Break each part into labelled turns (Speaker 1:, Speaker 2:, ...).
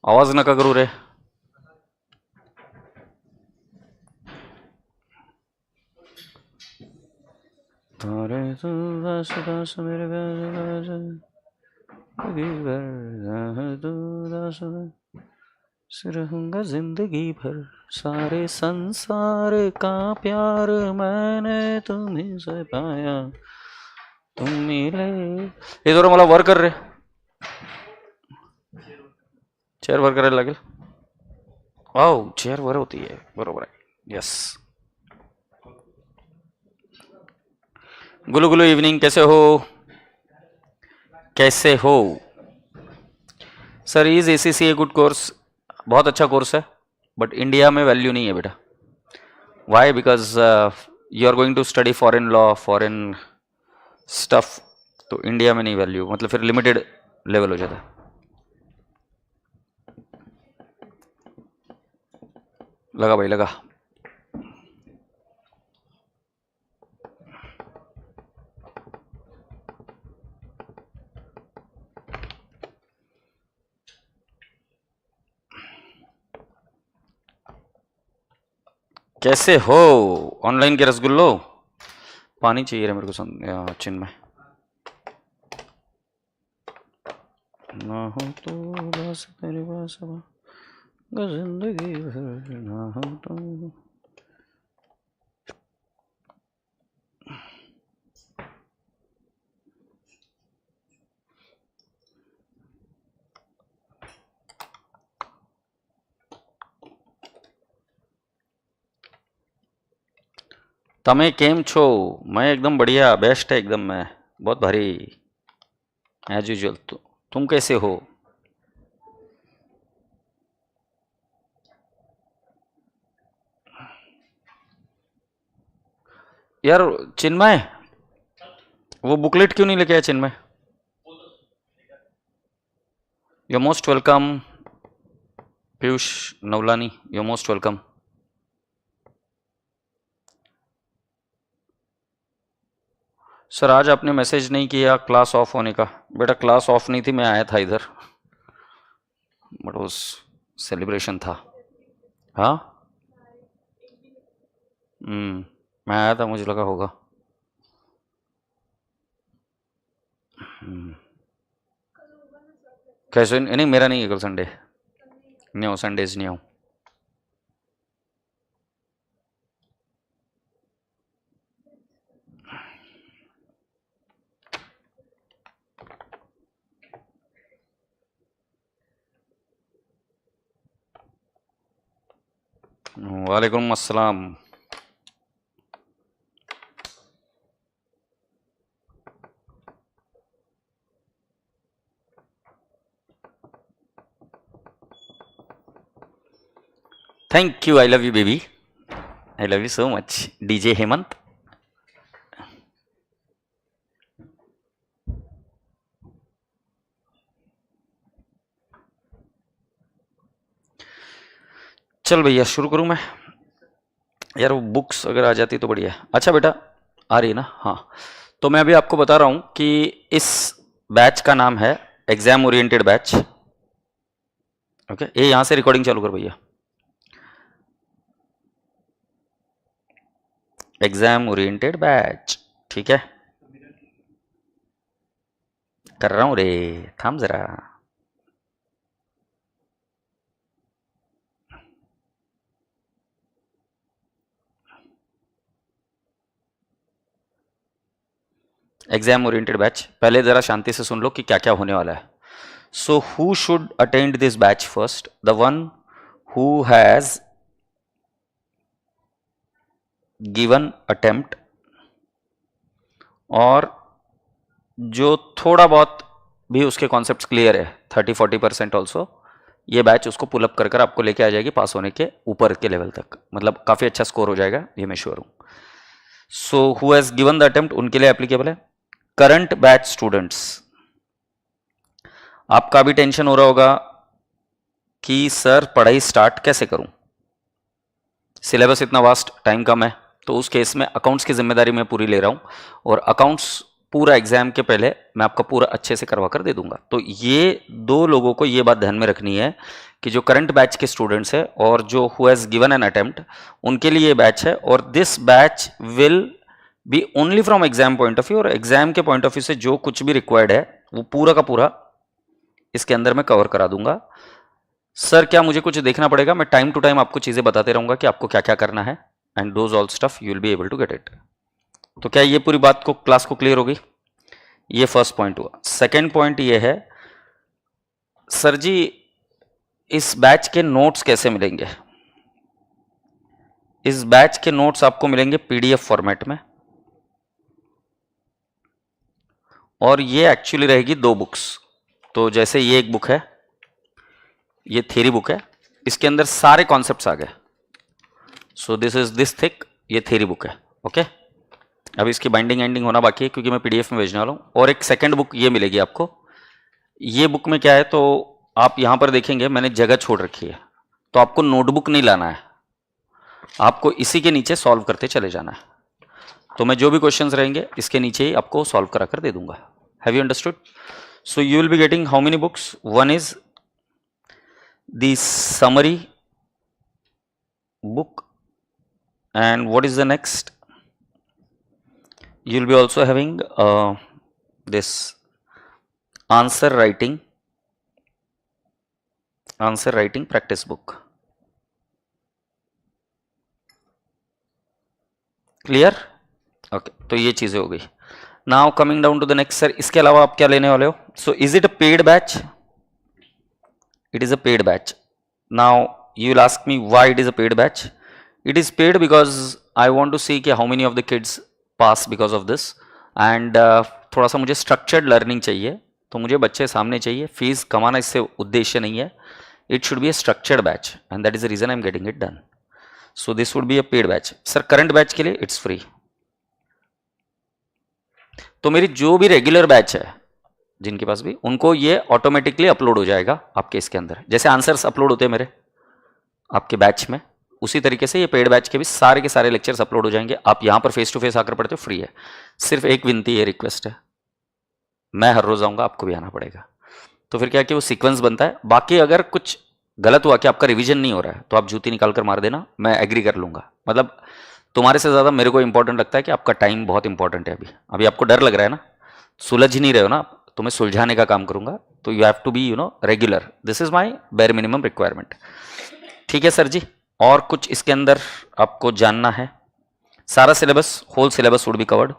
Speaker 1: आवाज नका करू रे. रहूंगा जिंदगी भर सारे संसार का प्यार मैंने तुम्ही से पाया तुम मिले. हे जरा मला वर कर रे. चेअर वर करायला लागेल. वाव चेअर वर होती आहे. बरोबर आहे. यस. गुलू गुलू इवनिंग. कैसे हो? कैसे हो sir? Is ACC a good course? बहुत अच्छा कोर्स है बट इंडिया में वैल्यू नहीं है बेटा. Why? Because you are going to study foreign law, foreign stuff. तो इंडिया में नहीं वैल्यू, मतलब फिर लिमिटेड लेवल हो जाता है. लगा भाई लगा. कैसे हो ऑनलाइन के रसगुल्लो? पानी चाहिए रे मेरे को चिन्ह में. ना हो तो बस तेरे पास जिंदगी भर ना हो तो. तमे केम छो? मैं एकदम बढ़िया, बेस्ट है एकदम. मैं बहुत भारी एज यूजुअल. तुम कैसे हो? यार चिन्मय, वो बुकलेट क्यों नहीं लेके आया Chinmay? You most welcome. Piyush Navlani, you most welcome. Sir आज आपने मैसेज नहीं किया क्लास ऑफ होने का. बेटा क्लास ऑफ नहीं थी, मैं आया था इधर बट उस सेलिब्रेशन था. हाँ मैं आया था, मुझे लगा होगा. कैसे नहीं? मेरा नहीं है कल संडे. नहीं हो संडेज नहीं हूँ. वालेकुम अस्सलाम. Thank you. I love you baby. I love you so much. DJ Hemant. चल भैया शुरू करूं मैं. यार वो बुक्स अगर आ जाती तो बढ़िया. अच्छा बेटा आ रही है ना? हाँ. तो मैं अभी आपको बता रहा हूं कि इस बैच का नाम है एग्जाम ओरिएंटेड बैच. ओके, ये यहां से रिकॉर्डिंग चालू कर भैया. Exam oriented batch. ठीक है, कर रहा हूं रे. थाम जरा. Exam oriented batch. पहले जरा शांति से सुन लो कि क्या क्या होने वाला है. So who should attend this batch first? The one who has given attempt, और जो थोड़ा बहुत भी उसके कॉन्सेप्ट्स क्लियर है 30-40% ऑल्सो, ये बैच उसको पुल अप कर कर आपको लेके आ जाएगी पास होने के ऊपर के लेवल तक. मतलब काफी अच्छा स्कोर हो जाएगा, ये मैं श्योर हूं. So who has given the attempt उनके लिए एप्लीकेबल है. करंट बैच स्टूडेंट्स, आपका भी टेंशन हो रहा होगा कि सर पढ़ाई स्टार्ट कैसे करूं, सिलेबस इतना वास्ट, टाइम कम है. तो उस केस में अकाउंट्स की जिम्मेदारी मैं पूरी ले रहा हूं. और अकाउंट्स पूरा एग्जाम के पहले मैं आपका पूरा अच्छे से करवा कर दे दूंगा। तो ये दो लोगों को ये बात ध्यान में रखनी है कि जो करंट बैच के स्टूडेंट्स है और जो who has given an attempt, उनके लिए ये बैच है। और this batch will be only from exam point of view, और एग्जाम के पॉइंट ऑफ व्यू से जो कुछ भी रिक्वायर्ड है वो पूरा का पूरा इसके अंदर मैं कवर करा दूंगा। सर क्या मुझे कुछ देखना पड़ेगा? मैं टाइम टू टाइम आपको चीजें बताते रहूंगा कि आपको क्या क्या करना है, and those all stuff you will be able to get it. तो क्या ये पूरी बात को क्लास को क्लियर होगी? ये फर्स्ट पॉइंट हुआ। सेकंड पॉइंट ये है, सर जी इस बैच के नोट्स कैसे मिलेंगे? इस बैच के नोट्स आपको मिलेंगे पीडीएफ फॉर्मेट में, और ये एक्चुअली रहेगी 2 बुक्स। तो जैसे ये एक बुक है, ये थ्योरी बुक है, इसके अंदर सारे कॉन्सेप्ट्स आ गए। So this is this thick, ये थ्योरी बुक है। ओके, अभी इसकी बाइंडिंग एंडिंग होना बाकी है क्योंकि मैं पीडीएफ में भेजने वाला हूँ। और एक सेकंड बुक ये मिलेगी आपको। ये बुक में क्या है, तो आप यहां पर देखेंगे मैंने जगह छोड़ रखी है, तो आपको नोटबुक नहीं लाना है, आपको इसी के नीचे सॉल्व करते चले जाना है। तो मैं जो भी क्वेश्चंस रहेंगे इसके नीचे ही आपको सॉल्व करा कर दे दूंगा। Have you understood? So you will be getting how many books? One is the summary book, and what is the next? You will be also having this answer writing practice book. Clear? Okay, तो ये चीजें हो गई। Now coming down to the next, sir इसके अलावा आप क्या लेने वाले हो? So is it a paid batch? It is a paid batch. Now you will ask me why it is a paid batch. It is paid because I want to see कि how many of the kids pass because of this, and थोड़ा सा मुझे structured learning चाहिए, तो मुझे बच्चे सामने चाहिए। फीस कमाना इससे उद्देश्य नहीं है, it should be a structured batch and that is the reason I am getting it done. So this would be a paid batch. Sir current batch के लिए it's free। तो मेरी जो भी रेगुलर बैच है जिनके पास भी, उनको ये ऑटोमेटिकली अपलोड हो जाएगा आपके इसके अंदर, जैसे आंसर्स अपलोड होते हैं मेरे आपके बैच में, उसी तरीके से ये पेड बैच के भी सारे के सारे लेक्चर्स अपलोड हो जाएंगे। आप यहां पर फेस टू फेस आकर पढ़ते हो, फ्री है। सिर्फ एक विनती है, रिक्वेस्ट है, मैं हर रोज आऊंगा, आपको भी आना पड़ेगा। तो फिर क्या कि वो सीक्वेंस बनता है। बाकी अगर कुछ गलत हुआ कि आपका रिवीजन नहीं हो रहा है तो आप जूती निकाल कर मार देना, मैं एग्री कर लूंगा। मतलब तुम्हारे से ज्यादा मेरे को इंपॉर्टेंट लगता है कि आपका टाइम बहुत इंपॉर्टेंट है। अभी आपको डर लग रहा है ना, सुलझ ही नहीं रहे हो ना, तो मैं सुलझाने का काम करूंगा। तो you have to be regular, this is my bare minimum requirement. ठीक है सर जी, और कुछ इसके अंदर आपको जानना है? सारा syllabus, whole syllabus would be covered,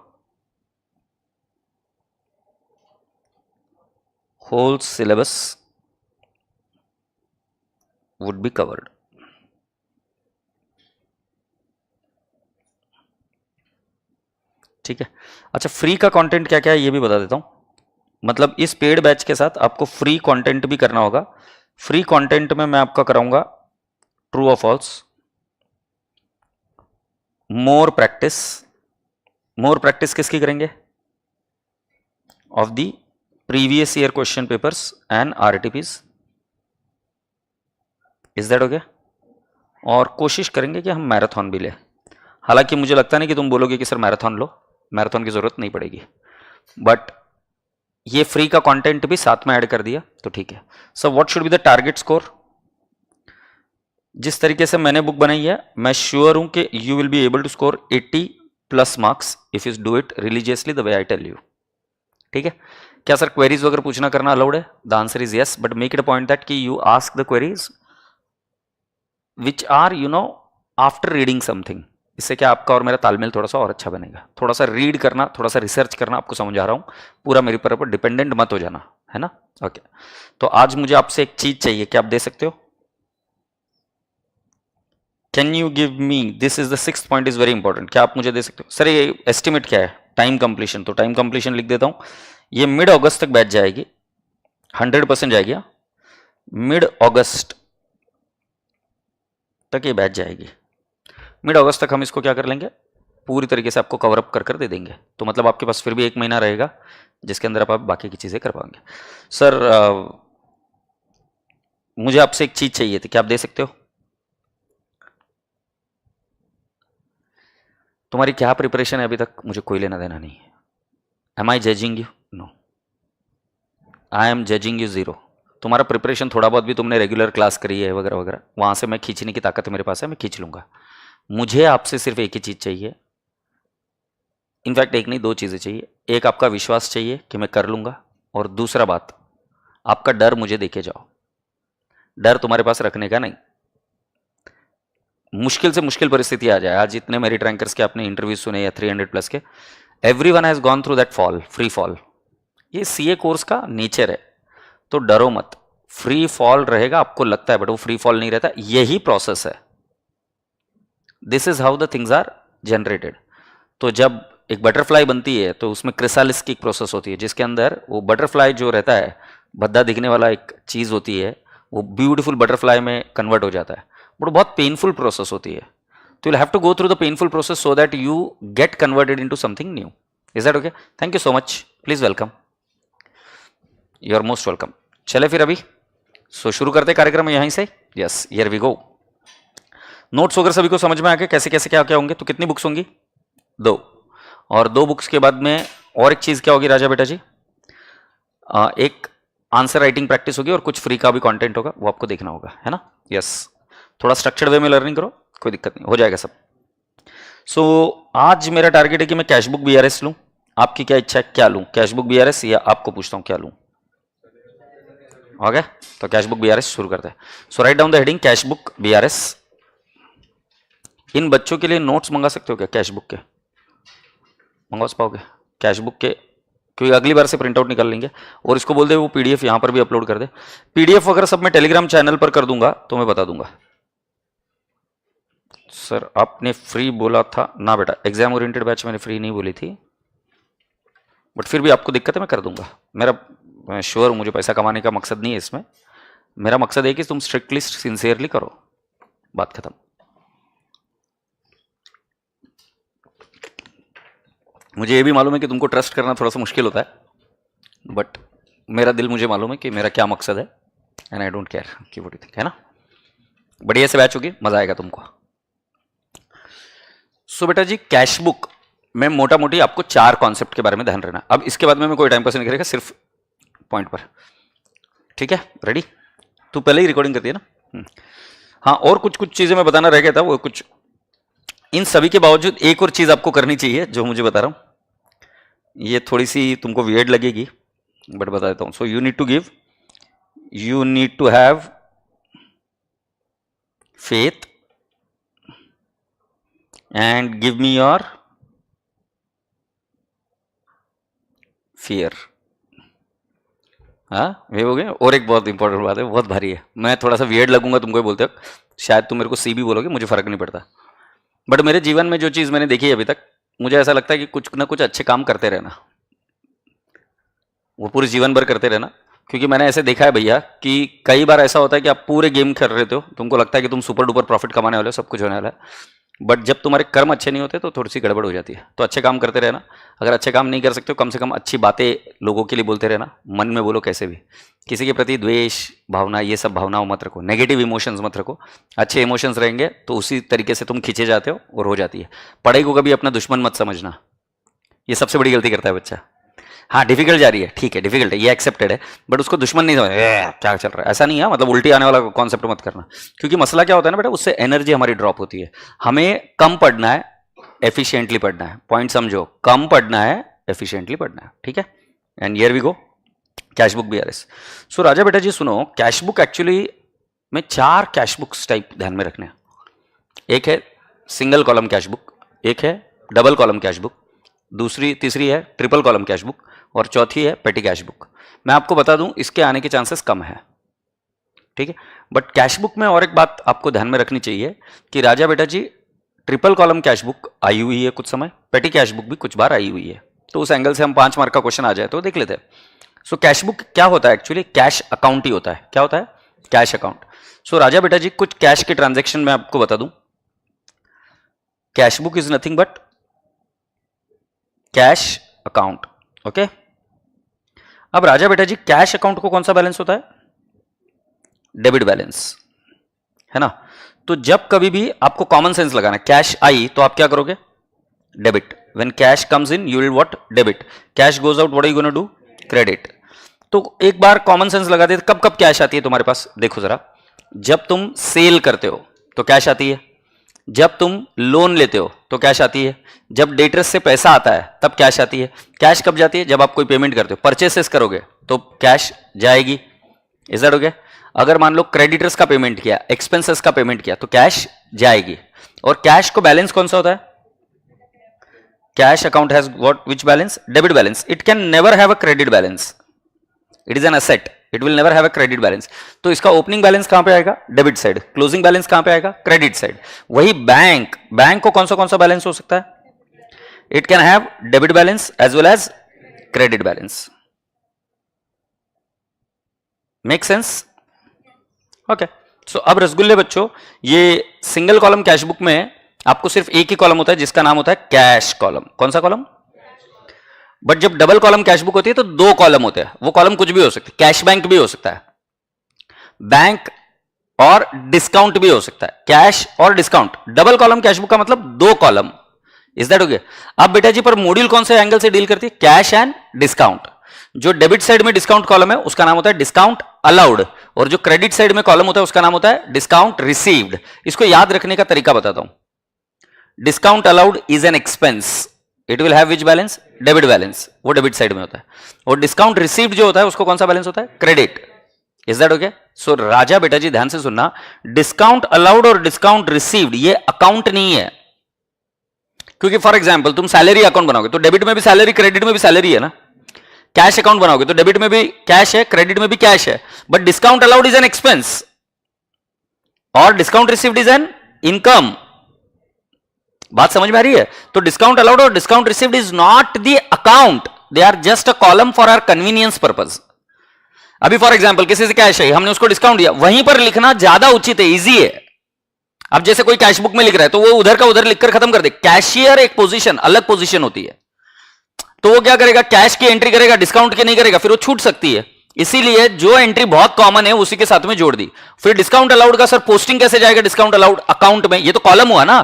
Speaker 1: whole syllabus would be covered. ठीक है, अच्छा फ्री का कंटेंट क्या क्या है ये भी बता देता हूं। मतलब इस पेड बैच के साथ आपको फ्री कंटेंट भी करना होगा। फ्री कंटेंट में मैं आपका कराऊंगा ट्रू और false, more practice. More practice किसकी करेंगे? Of the previous year question papers and RTPs. Is that okay? और कोशिश करेंगे कि हम मैराथन भी ले। हालांकि मुझे लगता नहीं कि तुम बोलोगे कि सर मैराथन लो, मैराथन की जरूरत नहीं पड़ेगी, बट ये फ्री का कंटेंट भी साथ में ऐड कर दिया तो ठीक है। So what should be the target score? जिस तरीके से मैंने बुक बनाई है, मैं श्योर हूं कि you will be able to score 80+ marks if you do it religiously the way I tell you. ठीक है? क्या सर क्वेरीज वगैरह पूछना करना अलाउड है? The answer is yes, but make it a point that कि you ask the queries which are after reading something. इससे क्या आपका और मेरा तालमेल थोड़ा सा और अच्छा बनेगा। थोड़ा सा रीड करना, थोड़ा सा रिसर्च करना, आपको समझा रहा हूं, पूरा मेरे पर डिपेंडेंट मत हो जाना, है ना? ओके, तो आज मुझे आपसे एक चीज चाहिए, क्या आप दे सकते हो? Can you give me, this is the 6th point, is very important. क्या आप मुझे दे सकते हो? सर ये एस्टिमेट क्या है? Time completion. तो टाइम कंप्लीशन लिख देता हूं, ये मिड अगस्त तक बैच जाएगी, 100% जाएगी। मिड अगस्त तक ये बैच जाएगी। मिड अगस्त तक हम इसको क्या कर लेंगे, पूरी तरीके से आपको कवर अप कर दे देंगे। तो मतलब आपके पास फिर भी 1 महीना रहेगा जिसके अंदर आप बाकी की चीजें कर पाएंगे। सर मुझे आपसे एक चीज चाहिए थी, क्या आप दे सकते हो? तुम्हारी क्या प्रिपरेशन है अभी तक, मुझे कोई लेना देना नहीं है। Am I judging you? No, I am judging you zero. तुम्हारा प्रिपरेशन थोड़ा बहुत भी तुमने रेगुलर क्लास करी है वगैरह वगैरह, वहां से मैं खींचने की ताकत मेरे पास है, मैं खींच लूंगा। मुझे आपसे सिर्फ एक ही चीज चाहिए, इनफैक्ट एक नहीं दो चीजें चाहिए। एक आपका विश्वास चाहिए कि मैं कर लूंगा, और दूसरा बात, आपका डर मुझे देके जाओ। डर तुम्हारे पास रखने का नहीं। मुश्किल से मुश्किल परिस्थिति आ जाए, आज जितने मेरिट रैंकर्स के आपने इंटरव्यू सुने या 300 प्लस के, everyone has gone through that fall, free fall. ये सीए कोर्स का नेचर है, तो डरो मत। फ्री फॉल रहेगा आपको लगता है, बट वो फ्री फॉल नहीं रहता, यही प्रोसेस है। This is how the things are generated. तो जब एक बटरफ्लाई बनती है तो उसमें क्रिसालिस की एक प्रोसेस होती है, जिसके अंदर वो बटरफ्लाई जो रहता है, भद्दा दिखने वाला एक चीज होती है, वो ब्यूटीफुल बटरफ्लाई में कन्वर्ट हो जाता है, बट बहुत पेनफुल प्रोसेस होती है। तो you have to go through the painful process so that you get converted into something new. Is that okay? Thank you so much, please welcome, you are most welcome. चले फिर अभी शुरू करते कार्यक्रम यहीं से। Yes, here we go. Notes वगैरह सभी को समझ में आ गए कैसे कैसे क्या क्या होंगे? तो कितनी बुक्स होंगी? 2, और 2 बुक्स के बाद में और एक चीज क्या होगी राजा बेटा जी? एक आंसर राइटिंग प्रैक्टिस होगी और कुछ फ्री का भी कंटेंट होगा, वो आपको देखना होगा, है ना? यस, थोड़ा स्ट्रक्चर्ड वे में लर्निंग करो, कोई दिक्कत नहीं, हो जाएगा सब। सो आज मेरा टारगेट है कि मैं कैश बुक बीआरएस लूं। आपकी क्या इच्छा है, क्या लूं? कैश बुक बीआरएस या आपको पूछता हूं क्या लूं? हो गया, तो कैश बुक बीआरएस शुरू करते हैं। So write down the heading cash book BRS. इन बच्चों के लिए नोट्स मंगा सकते हो क्या कैश बुक के? मंगवा पाओगे कैश बुक के? क्योंकि अगली बार से प्रिंट आउट निकाल लेंगे, और इसको बोल दे वो पीडीएफ यहां पर भी अपलोड कर दे। पीडीएफ वगैरह सब मैं टेलीग्राम चैनल पर कर दूंगा, तो मैं बता दूंगा। सर आपने फ्री बोला था ना बेटा, एग्जाम ओरिएंटेड बैच मैंने फ्री नहीं बोली थी, बट फिर भी आपको दिक्कत है, मैं कर दूंगा। मेरा श्योर, मुझे पैसा कमाने का मकसद नहीं है इसमें। मेरा मकसद है कि तुम स्ट्रिक्टली सिंसियरली करो, बात खत्म। मुझे ये भी मालूम है कि तुमको ट्रस्ट करना थोड़ा सा मुश्किल होता है, बट मेरा दिल मुझे मालूम है कि मेरा क्या मकसद है, एंड आई डोंट केयर कि व्हाट यू थिंक, है ना? बढ़िया से बैच होगी, मजा आएगा तुमको। सो बेटा जी, कैश बुक में मोटा मोटी आपको 4 कॉन्सेप्ट के बारे में ध्यान रखना। अब इसके बाद में मैं कोई टाइम पास नहीं करेगा, सिर्फ पॉइंट पर, ठीक है? रेडी? तू पहले ही रिकॉर्डिंग करती है ना? हाँ, और कुछ कुछ चीजें मैं बताना रह गया था, वो कुछ। इन सभी के बावजूद एक और चीज आपको करनी चाहिए जो मुझे बता रहा हूं, ये थोड़ी सी तुमको वियर्ड लगेगी, बट बता देता हूं। So you need to have faith and give me your fear। हाँ, वे हो गए। और एक बहुत इंपॉर्टेंट बात है, बहुत भारी है, मैं थोड़ा सा वियर्ड लगूंगा तुमको बोलते वक्त, शायद तुम मेरे को सी भी बोलोगे, मुझे फर्क नहीं पड़ता, बट मेरे जीवन में जो चीज मैंने देखी है अभी तक, मुझे ऐसा लगता है कि कुछ ना कुछ अच्छे काम करते रहना, वो पूरे जीवन भर करते रहना। क्योंकि मैंने ऐसे देखा है भैया कि कई बार ऐसा होता है कि आप पूरे गेम कर रहे हो, तुमको लगता है कि तुम सुपर डुपर प्रॉफिट कमाने वाले हो, सब कुछ होने वाला है, बट जब तुम्हारे कर्म अच्छे नहीं होते तो थोड़ी सी गड़बड़ हो जाती है। तो अच्छे काम करते रहना। अगर अच्छे काम नहीं कर सकते हो, कम से कम अच्छी बातें लोगों के लिए बोलते रहना, मन में बोलो कैसे भी। किसी के प्रति द्वेष भावना, ये सब भावनाओं मत रखो, नेगेटिव इमोशंस मत रखो। अच्छे इमोशंस रहेंगे तो उसी तरीके से तुम खींचे जाते हो और हो जाती है। पढ़ाई को कभी अपना दुश्मन मत समझना, ये सबसे बड़ी गलती करता है बच्चा। हाँ, डिफिकल्ट जा रही है, ठीक है डिफिकल्ट है, ये एक्सेप्टेड है, बट उसको दुश्मन नहीं समझ क्या चल रहा है, ऐसा नहीं है। मतलब उल्टी आने वाला कॉन्सेप्ट मत करना, क्योंकि मसला क्या होता है ना बेटा, उससे एनर्जी हमारी ड्रॉप होती है। हमें कम पढ़ना है, एफिशिएंटली पढ़ना है, पॉइंट समझो, कम पढ़ना है, एफिशिएंटली पढ़ना है, ठीक है? And here we go, cash book BRS. So राजा बेटा जी सुनो, कैश बुक एक्चुअली में 4 कैश बुक्स टाइप ध्यान में रखने हैं। एक है सिंगल कॉलम कैश बुक, एक है डबल कॉलम कैश बुक, तीसरी है ट्रिपल कॉलम कैश बुक, और चौथी है पेटी कैश बुक। मैं आपको बता दूं, इसके आने के चांसेस कम है, ठीक है? बट कैश बुक में और एक बात आपको ध्यान में रखनी चाहिए कि राजा बेटा जी, ट्रिपल कॉलम कैश बुक आई हुई है कुछ समय, पेटी कैश बुक भी कुछ बार आई हुई है, तो उस एंगल से हम 5 मार्क का क्वेश्चन आ जाए तो देख लेते हैं। सो कैश बुक क्या होता है एक्चुअली? कैश अकाउंट ही होता है। क्या होता है? Cash account. सो राजा बेटा जी, कुछ कैश के ट्रांजेक्शन में आपको बता दूं, cash book is nothing but cash account, okay? अब राजा बेटा जी, कैश अकाउंट को कौन सा बैलेंस होता है? डेबिट बैलेंस, है ना? तो जब कभी भी आपको कॉमन सेंस लगाना है, कैश आई तो आप क्या करोगे? Debit. When cash comes in you will what, debit. Cash goes out, what are you gonna do, credit. तो एक बार कॉमन सेंस लगा दे, कब कब कैश आती है तुम्हारे पास, देखो जरा. जब तुम सेल करते हो तो कैश आती है, जब तुम लोन लेते हो तो कैश आती है, जब डेटर्स से पैसा आता है तब कैश आती है. कैश कब जाती है, जब आप कोई पेमेंट करते हो, परचेसेस करोगे तो कैश जाएगी. Is that okay. अगर मान लो क्रेडिटर्स का पेमेंट किया, एक्सपेंसेस का पेमेंट किया तो कैश जाएगी. और कैश को बैलेंस कौन सा होता है, cash account has what, which balance, debit balance. It can never have a credit balance. It is an asset, it will never have a credit balance. तो इसका ओपनिंग बैलेंस कहां पे आएगा, डेबिट साइड. क्लोजिंग बैलेंस कहां पे आएगा, credit side. वही bank, bank को कौन सा बैलेंस हो सकता है, it can have debit balance as well as credit balance. Make sense. Okay. So अब रसगुल्ले बच्चों, ये सिंगल कॉलम कैश बुक में आपको सिर्फ एक ही कॉलम होता है जिसका नाम होता है कैश कॉलम. कौन सा कॉलम. बट जब डबल कॉलम कैश बुक होती है तो दो कॉलम होते हैं. वो कॉलम कुछ भी हो सकते हैं, कैश बैंक भी हो सकता है, बैंक और डिस्काउंट भी हो सकता है, कैश और discount. Double column cash book का मतलब दो कॉलम. Is that okay. अब बेटा जी पर मॉड्यूल कौन से एंगल से डील करती है, कैश एंड डिस्काउंट. जो डेबिट साइड में डिस्काउंट कॉलम है उसका नाम होता है डिस्काउंट अलाउड, और जो क्रेडिट साइड में कॉलम होता है उसका नाम होता है डिस्काउंट रिसीव्ड. इसको याद रखने का तरीका बताता हूं. Discount allowed is an expense, it will have which balance, debit balance, वो डेबिट साइड में होता है. और डिस्काउंट रिसीव्ड जो होता है उसको कौन सा बैलेंस होता है, credit. Is that okay. So राजा बेटा जी ध्यान से सुनना, डिस्काउंट अलाउड और डिस्काउंट रिसीव्ड ये अकाउंट नहीं है. क्योंकि फॉर एग्जांपल तुम सैलरी अकाउंट बनाओगे तो डेबिट में भी सैलरी, क्रेडिट में भी सैलरी है ना. कैश अकाउंट बनाओगे तो डेबिट में भी कैश है, क्रेडिट में भी कैश है. But discount allowed is an expense और discount received is an income. बात समझ में आ रही है. तो डिस्काउंट अलाउड और discount received is not the account, they are just a column for our convenience purpose. अभी फॉर एग्जांपल किसी से कैश है, हमने उसको डिस्काउंट दिया, वहीं पर लिखना ज्यादा उचित है, इजी है. अब जैसे कोई कैश बुक में लिख रहा है तो वो उधर का उधर लिखकर खत्म कर दे. कैशियर एक पोजीशन, अलग पोजीशन होती है. तो वो क्या करेगा, कैश की एंट्री करेगा, डिस्काउंट की नहीं करेगा, फिर वो छूट सकती है. इसीलिए जो एंट्री बहुत कॉमन है उसी के साथ में जोड़ दी. फिर डिस्काउंट अलाउड का सर पोस्टिंग कैसे जाएगा डिस्काउंट अलाउड अकाउंट में, ये तो कॉलम हुआ ना.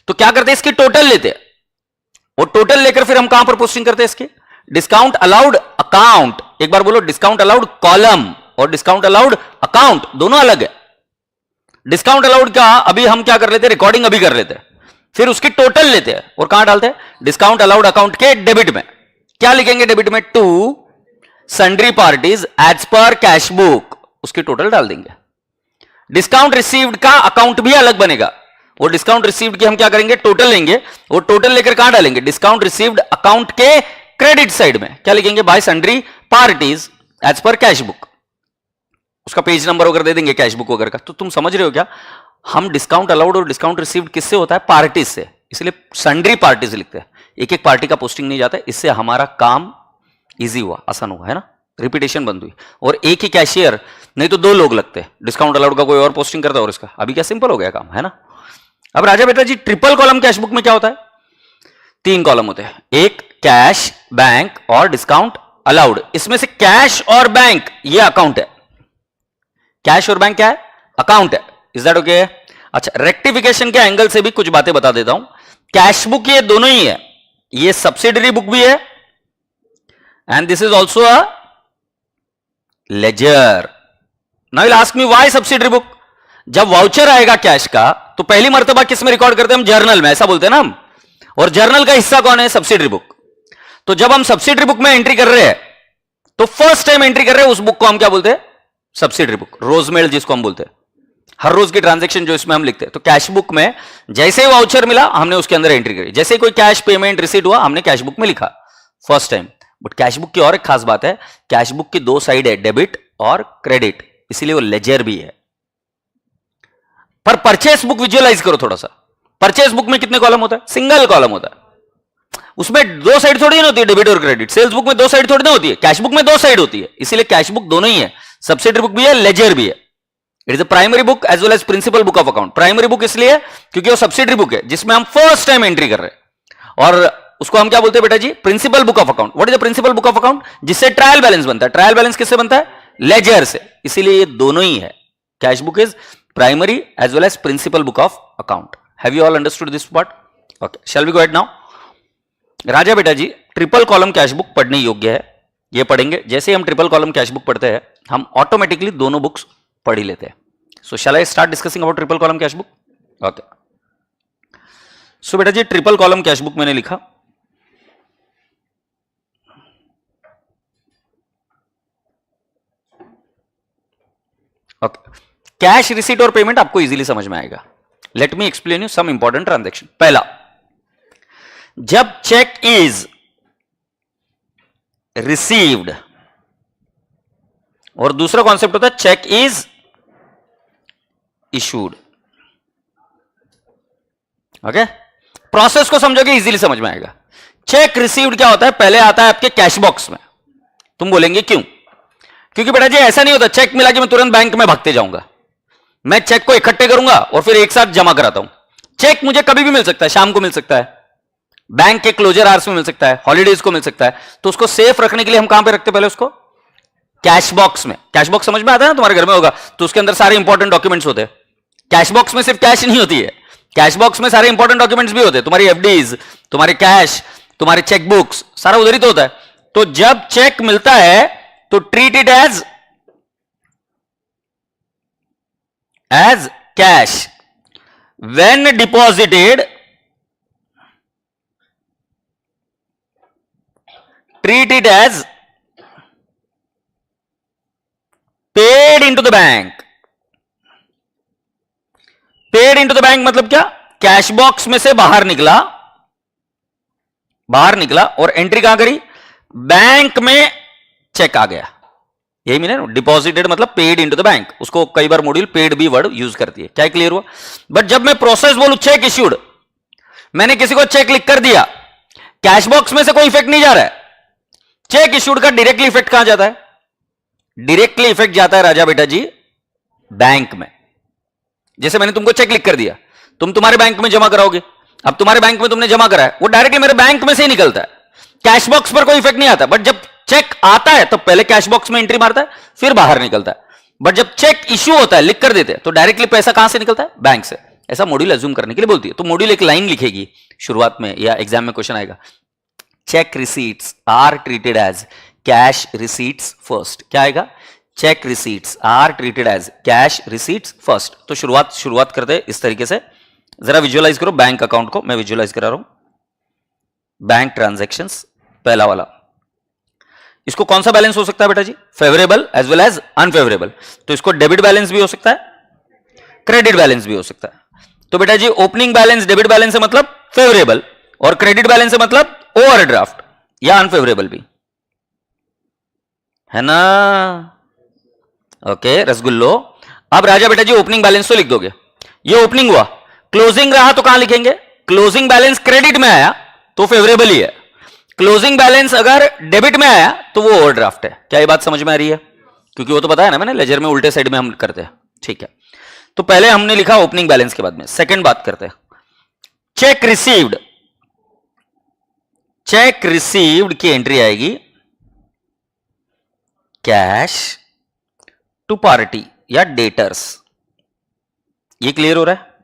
Speaker 1: तो क्या करते हैं, इसकी टोटल लेते हैं, वो टोटल लेकर फिर हम कहां पर पोस्टिंग करते हैं इसके, डिस्काउंट अलाउड अकाउंट. एक बार बोलो, डिस्काउंट अलाउड कॉलम और डिस्काउंट अलाउड अकाउंट दोनों अलग है. डिस्काउंट अलाउड का अभी हम क्या कर लेते हैं, रिकॉर्डिंग अभी कर लेते हैं, फिर उसकी टोटल लेते हैं और कहां डालते हैं, डिस्काउंट अलाउड अकाउंट के डेबिट में. क्या लिखेंगे डेबिट में, to sundry parties as per cash book, उसकी टोटल डाल देंगे. डिस्काउंट रिसीव्ड का अकाउंट भी अलग बनेगा. वो डिस्काउंट रिसीव्ड की हम क्या करेंगे, टोटल लेंगे, वो टोटल लेकर कहां डालेंगे, डिस्काउंट रिसीव्ड अकाउंट के क्रेडिट साइड में. क्या लिखेंगे, by sundry parties as per cash book. उसका पेज नंबर वगैरह दे देंगे कैश बुक वगैरह का. तो तुम समझ रहे हो क्या, हम डिस्काउंट अलाउड और डिस्काउंट रिसीव्ड किससे होता है, पार्टीज से. इसलिए सन्ड्री पार्टीज लिखते हैं, एक एक पार्टी का पोस्टिंग नहीं जाता है. इससे हमारा काम इजी हुआ, आसान हुआ है ना, रिपीटेशन बंद हुई. और एक ही कैशियर, नहीं तो दो लोग लगते हैं, डिस्काउंट अलाउड का कोई और पोस्टिंग करता है और इसका. अभी क्या सिंपल हो गया काम, है ना. अब राजा बेटा जी ट्रिपल कॉलम कैश बुक में क्या होता है, तीन कॉलम होते हैं, एक कैश, बैंक और डिस्काउंट अलाउड. इसमें से कैश और बैंक ये अकाउंट है, कैश और बैंक क्या है, अकाउंट है. Is that okay. अच्छा, रेक्टिफिकेशन के एंगल से भी कुछ बातें बता देता हूं. कैश बुक ये दोनों ही है, ये सब्सिडरी बुक भी है and this is also a ledger. Now will ask me why subsidiary book. जब वाउचर आएगा कैश का तो पहली मर्तबा किस में रिकॉर्ड करते हैं हम, जर्नल में, ऐसा बोलते हैं ना हम. और जर्नल का हिस्सा कौन है, सब्सिडरी बुक. तो जब हम सब्सिडरी बुक में एंट्री कर रहे हैं तो फर्स्ट टाइम एंट्री कर रहे हैं उस बुक को हम क्या बोलते हैं, सब्सिडरी बुक, रोजमेल जिसको हम बोलते हैं. हर रोज की ट्रांजैक्शन जो इसमें हम लिखते हैं. तो कैश बुक में जैसे ही वाउचर मिला हमने उसके अंदर एंट्री करी, जैसे ही कोई कैश पेमेंट रिसीट हुआ हमने कैश बुक में लिखा first time. But cash book की और एक खास बात है, कैश बुक की दो साइड है, डेबिट और क्रेडिट, इसीलिए वो लेजर भी है. पर परचेस बुक विजुअलाइज करो थोड़ा सा. परचेस बुक में कितने कॉलम होता है, सिंगल कॉलम होता है. उसमें दो साइड थोड़ी ना होती है, डेबिट और क्रेडिट. सेल्स बुक में दो साइड थोड़ी ना होती है, कैश बुक में दो साइड होती है. इसीलिए कैश बुक दोनों ही है, सब्सिडरी बुक भी है, लेजर भी है. It is a primary book as well as principal book of account. Primary book इसलिए क्योंकि वो सब्सिडरी बुक है जिसमें हम फर्स्ट टाइम एंट्री कर रहे हैं, और उसको हम क्या बोलते हैं बेटा जी, principal book of account. What is the principal book of account, जिससे ट्रायल बैलेंस बनता है. ट्रायल बैलेंस किससे बनता है, लेजर से. इसीलिए ये दोनों ही है. Cash book is primary as well as principal book of account. Have you all understood this part? Okay, shall we go ahead now. राजा बेटा जी ट्रिपल कॉलम कैश बुक पढ़ने योग्य है, ये पढ़ेंगे। जैसे हम ट्रिपल कॉलम कैश बुक पढ़ते हैं हम ऑटोमेटिकली दोनों बुक्स पढ़ ही लेते हैं। So shall I start discussing about triple column cash book? Okay, so बेटा जी ट्रिपल कॉलम कैश बुक मैंने लिखा। ओके, कैश रिसीट और पेमेंट आपको इजीली समझ में आएगा। Let me explain you some important transaction. पहला, जब चेक इज रिसीव्ड, और दूसरा कॉन्सेप्ट होता है cheque is issued. Okay, process को समझोगे इजीली समझ में आएगा। चेक रिसीव्ड क्या होता है? पहले आता है आपके कैश बॉक्स में। तुम बोलेंगे क्यों? क्योंकि बेटा जी ऐसा नहीं होता चेक मिला कि मैं तुरंत बैंक में भागते जाऊंगा। मैं चेक को इकट्ठे करूंगा और फिर एक साथ जमा कराता हूं। चेक मुझे कभी भी मिल सकता है, शाम को मिल सकता है, बैंक के क्लोजर आवर्स में मिल सकता है, हॉलीडेज को मिल सकता है। तो उसको सेफ रखने के लिए हम कहां पे रखते हैं? पहले उसको कैश बॉक्स में। कैश बॉक्स समझ में आता है ना? तुम्हारे घर में होगा तो उसके अंदर सारे इंपॉर्टेंट डॉक्यूमेंट्स होते हैं। कैश बॉक्स में सिर्फ कैश नहीं होती है, कैश बॉक्स में सारे इंपॉर्टेंट डॉक्यूमेंट्स भी होते हैं। तुम्हारी एफडीज, तुम्हारे कैश, तुम्हारे चेक बुक्स, सारा उधर ही तो होता है। तो जब चेक मिलता है तो treat it as cash. When deposited treat it as paid into the bank। paid into the bank मतलब क्या? कैश बॉक्स में से बाहर निकला और एंट्री कहां करी? बैंक में चेक आ गया। यही मीन है ना, डिपॉजिटेड मतलब पेड इनटू द बैंक। उसको कई बार मॉड्यूल पेड भी वर्ड यूज करती है। क्या क्लियर हुआ? बट जब मैं प्रोसेस बोलूं चेक इश्यूड, मैंने किसी को चेक लिख कर दिया, कैश बॉक्स में से कोई इफेक्ट नहीं जा रहा है। चेक इश्यूड का डायरेक्टली इफेक्ट कहां जाता है? डायरेक्टली इफेक्ट जाता है राजा बेटा जी बैंक में। जैसे मैंने तुमको चेक लिख कर दिया, तुम तुम्हारे बैंक में जमा कराओगे। अब तुम्हारे बैंक में तुमने जमा कराया, वो डायरेक्टली मेरे बैंक में से ही निकलता है, कैश बॉक्स पर कोई इफेक्ट नहीं आता। बट जब चेक आता है तो पहले कैश बॉक्स में एंट्री मारता है, फिर बाहर निकलता है। बट जब चेक इश्यू होता है, लिख कर देते हैं, तो डायरेक्टली पैसा कहां से निकलता है? बैंक से। ऐसा मॉड्यूल अज्यूम करने के लिए बोलती है। तो मॉड्यूल एक लाइन लिखेगी शुरुआत में, या एग्जाम में क्वेश्चन आएगा, cheque receipts are treated as cash receipts first. क्या आएगा? Cheque receipts are treated as cash receipts first. तो शुरुआत करते हैं इस तरीके से। जरा विजुअलाइज करो बैंक अकाउंट को, मैं विजुअलाइज करा रहा हूं। बैंक ट्रांजैक्शंस पहला वाला, इसको कौन सा बैलेंस हो सकता है बेटा जी? Favourable as well as unfavourable. तो इसको डेबिट बैलेंस भी हो सकता है, क्रेडिट बैलेंस भी हो सकता है। तो बेटा जी ओपनिंग बैलेंस डेबिट बैलेंस से मतलब फेवरेबल, और क्रेडिट बैलेंस से मतलब ओवरड्राफ्ट या अनफेवरेबल भी है ना। ओके रसगुल्लो। अब राजा बेटा जी ओपनिंग बैलेंस तो लिख दोगे, ये ओपनिंग हुआ। क्लोजिंग रहा तो कहां लिखेंगे? क्लोजिंग बैलेंस क्रेडिट में आया तो फेवरेबल ही है, क्लोजिंग बैलेंस अगर डेबिट में आया तो वो ओवरड्राफ्ट है। क्या ये बात समझ में आ रही है? क्योंकि वो तो पता है ना मैंने, लेजर में उल्टे साइड में हम करते हैं। ठीक है, तो पहले हमने लिखा ओपनिंग बैलेंस के बाद में। सेकंड बात करते हैं, चेक रिसीव्ड। चेक रिसीव्ड की एंट्री आएगी कैश टू पार्टी या डेटर्स। ये क्लियर हो रहा है?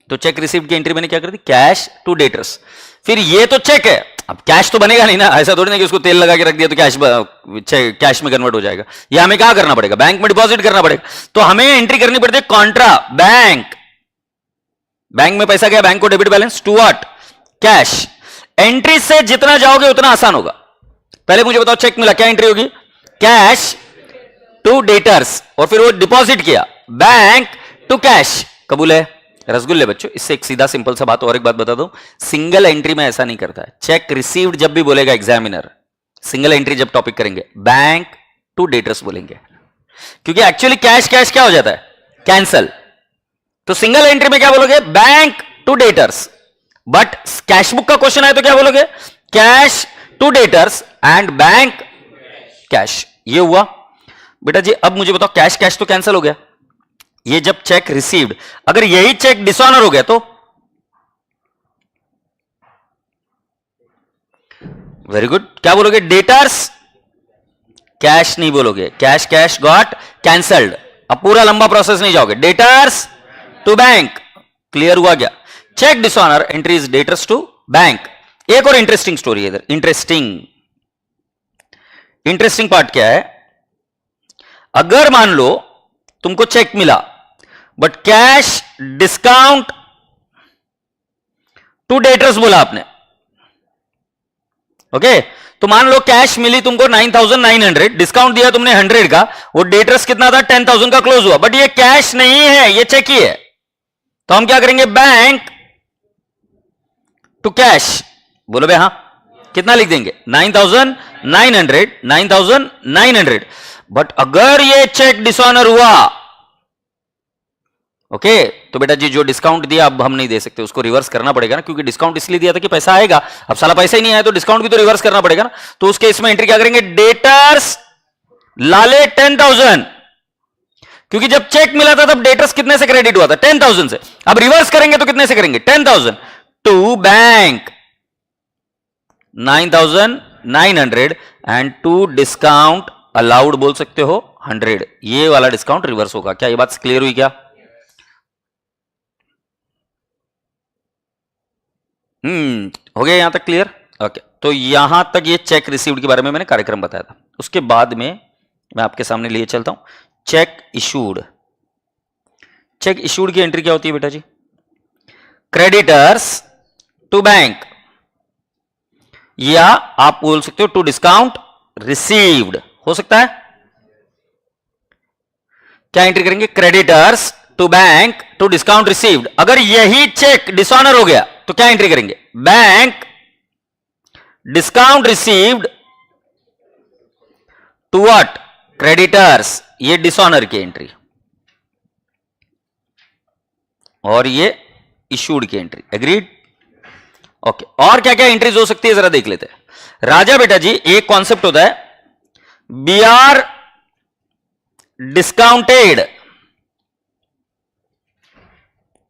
Speaker 1: तो चेक रिसीव्ड की एंट्री मैंने क्या कर दी? Cash to debtors. फिर ये तो चेक है, अब कैश तो बनेगा नहीं ना, ऐसा थोड़ी ना कि उसको तेल लगा के रख दिया तो कैश में कन्वर्ट हो जाएगा। ये हमें क्या करना पड़ेगा? बैंक में डिपॉजिट करना पड़ेगा। तो हमें एंट्री करनी पड़ती है कॉन्ट्रा बैंक। बैंक में पैसा गया, बैंक को debit balance to what? Cash. Entry से जितना जाओगे उतना आसान होगा। पहले मुझे बताओ चेक मिला, क्या एंट्री होगी? कैश टू डेटर्स, और फिर वो डिपॉजिट किया बैंक टू कैश। कबूल है रसगुल्ले बच्चों? इससे एक सीधा सिंपल सा बात और एक बात बता दो, सिंगल एंट्री में ऐसा नहीं करता है। चेक रिसीव्ड जब भी बोलेगा एग्जामिनर, सिंगल एंट्री जब टॉपिक करेंगे बैंक टू डेटर्स बोलेंगे, क्योंकि एक्चुअली कैश कैश क्या हो जाता है? कैंसल। तो सिंगल एंट्री में क्या बोलोगे? Bank to debtors. But cash book का क्वेश्चन आए तो क्या बोलोगे? Cash to debtors and bank cash. ये हुआ बेटा जी। अब मुझे बताओ कैश कैश तो कैंसिल हो गया। ये जब चेक रिसीव्ड, अगर यही चेक डिसऑनर हो गया तो? वेरी गुड, क्या बोलोगे? डेटर्स कैश नहीं बोलोगे, कैश कैश गॉट कैंसल्ड। अब पूरा लंबा प्रोसेस नहीं जाओगे, डेटर्स टू बैंक। क्लियर हुआ क्या? Cheque dishonour entries debtors to bank, एक और इंटरेस्टिंग स्टोरी है इधर। इंटरेस्टिंग पार्ट क्या है, अगर मान लो तुमको चेक मिला but cash discount to debtors बोला आपने, ओके तो मान लो कैश मिली तुमको 9,900, डिस्काउंट दिया तुमने 100 का, वो डेटर्स कितना था 10,000 का क्लोज हुआ, बट ये कैश नहीं है, ये चेक ही है। तो हम क्या करेंगे, बैंक टू कैश, बोलो भाई हाँ, कितना लिख देंगे 9,900। बट अगर ये चेक डिसऑनर हुआ, ओके तो बेटा जी जो डिस्काउंट दिया अब हम नहीं दे सकते, उसको रिवर्स करना पड़ेगा ना, क्योंकि डिस्काउंट इसलिए दिया था कि पैसा आएगा, अब साला पैसा ही नहीं आया तो डिस्काउंट भी तो रिवर्स करना पड़ेगा ना। तो उस केस में एंट्री क्या करेंगे, डेटर्स लाले 10,000, क्योंकि जब चेक मिला था तब डेटर्स कितने से क्रेडिट हुआ था 10,000 से, अब रिवर्स करेंगे तो कितने से करेंगे 10,000 to bank 9,900 and to discount allowed बोल सकते हो 100, ये वाला डिस्काउंट रिवर्स होगा। क्या ये बात क्लियर हुई क्या? हो गया यहां तक क्लियर? ओके तो यहां तक ये चेक रिसीव्ड के बारे में मैंने कार्यक्रम बताया था। उसके बाद में मैं आपके सामने लिए चलता हूं चेक इशूड। चेक इशूड की एंट्री क्या होती है बेटा जी, क्रेडिटर्स टू बैंक, या आप बोल सकते हो टू डिस्काउंट रिसीव्ड, हो सकता है। क्या एंट्री करेंगे, creditors to bank to discount received. अगर यही चेक डिसऑनर हो गया तो क्या एंट्री करेंगे, bank discount received to what, creditors, ये डिसऑनर की एंट्री, और ये इशूड की एंट्री। एग्रीड? ओके और क्या क्या एंट्रीज हो सकती है जरा देख लेते हैं। राजा बेटा जी एक कॉन्सेप्ट होता है बी आर डिस्काउंटेड,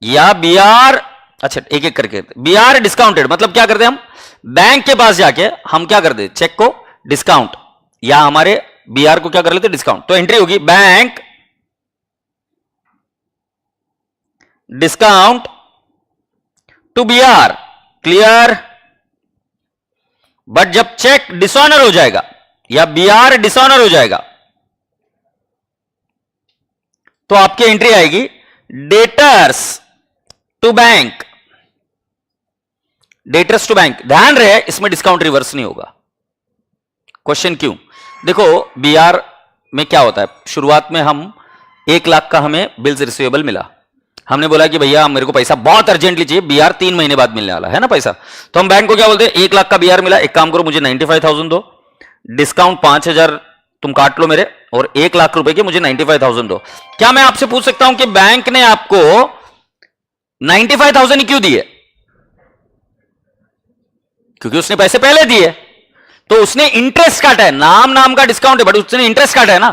Speaker 1: या बी आर, अच्छा एक एक करके, बी आर डिस्काउंटेड मतलब क्या करते हैं हम, बैंक के पास जाके हम क्या करते, चेक को डिस्काउंट, या हमारे बी आर को क्या कर लेते डिस्काउंट। तो एंट्री होगी bank discount to B R, clear. But जब चेक डिसऑनर हो जाएगा या बी आर डिसऑनर हो जाएगा तो आपकी एंट्री आएगी debtors to bank, debtors to bank. ध्यान रहे इसमें डिस्काउंट रिवर्स नहीं होगा। क्वेश्चन क्यों, देखो बी आर में क्या होता है, शुरुआत में हम 1 लाख का हमें बिल्स रिसीवेबल मिला, हमने बोला कि भैया मेरे को पैसा बहुत अर्जेंटली चाहिए, बीआर 3 महीने बाद मिलने वाला है ना पैसा, तो हम बैंक को क्या बोलते हैं, 1 लाख का बीआर मिला, एक काम करो मुझे 95,000 दो, डिस्काउंट 5,000 तुम काट लो मेरे, और 1 लाख रुपए के मुझे 95,000 दो। क्या मैं आपसे पूछ सकता हूं कि बैंक ने आपको 95,000 ही क्यों दिए, क्योंकि उसने पैसे पहले दिए, तो उसने इंटरेस्ट काटा है, नाम का डिस्काउंट है बट उसने इंटरेस्ट काटा है ना।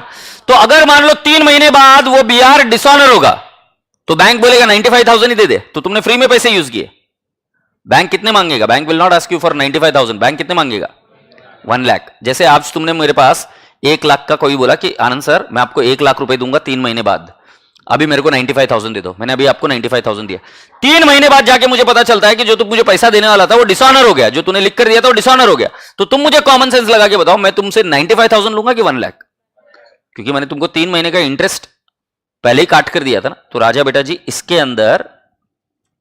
Speaker 1: तो अगर मान लो 3 महीने बाद वो बीआर डिसऑनर होगा तो बैंक बोलेगा 95,000 ही दे दे, तो तुमने फ्री में पैसे यूज किए। बैंक कितने मांगेगा, bank will not ask you for 95,000, bank कितने मांगेगा 1 लाख। जैसे आज तुमने मेरे पास 1 लाख का कोई बोला कि आनंद सर मैं आपको 1 लाख रुपए दूंगा 3 महीने बाद, अभी मेरे को 95,000 दे दो, मैंने अभी आपको 95,000 दिया, 3 महीने बाद जाके मुझे पता चलता है कि जो तुम मुझे पैसा देने वाला था वो डिसऑनर हो गया, जो तूने लिख कर दिया था वो डिसऑनर हो गया, तो तुम मुझे कॉमन सेंस लगा के बताओ मैं तुमसे 95,000 लूंगा कि 1 लाख, क्योंकि मैंने तुमको 3 महीने का इंटरेस्ट पहले ही काट कर दिया था ना। तो राजा बेटा जी इसके अंदर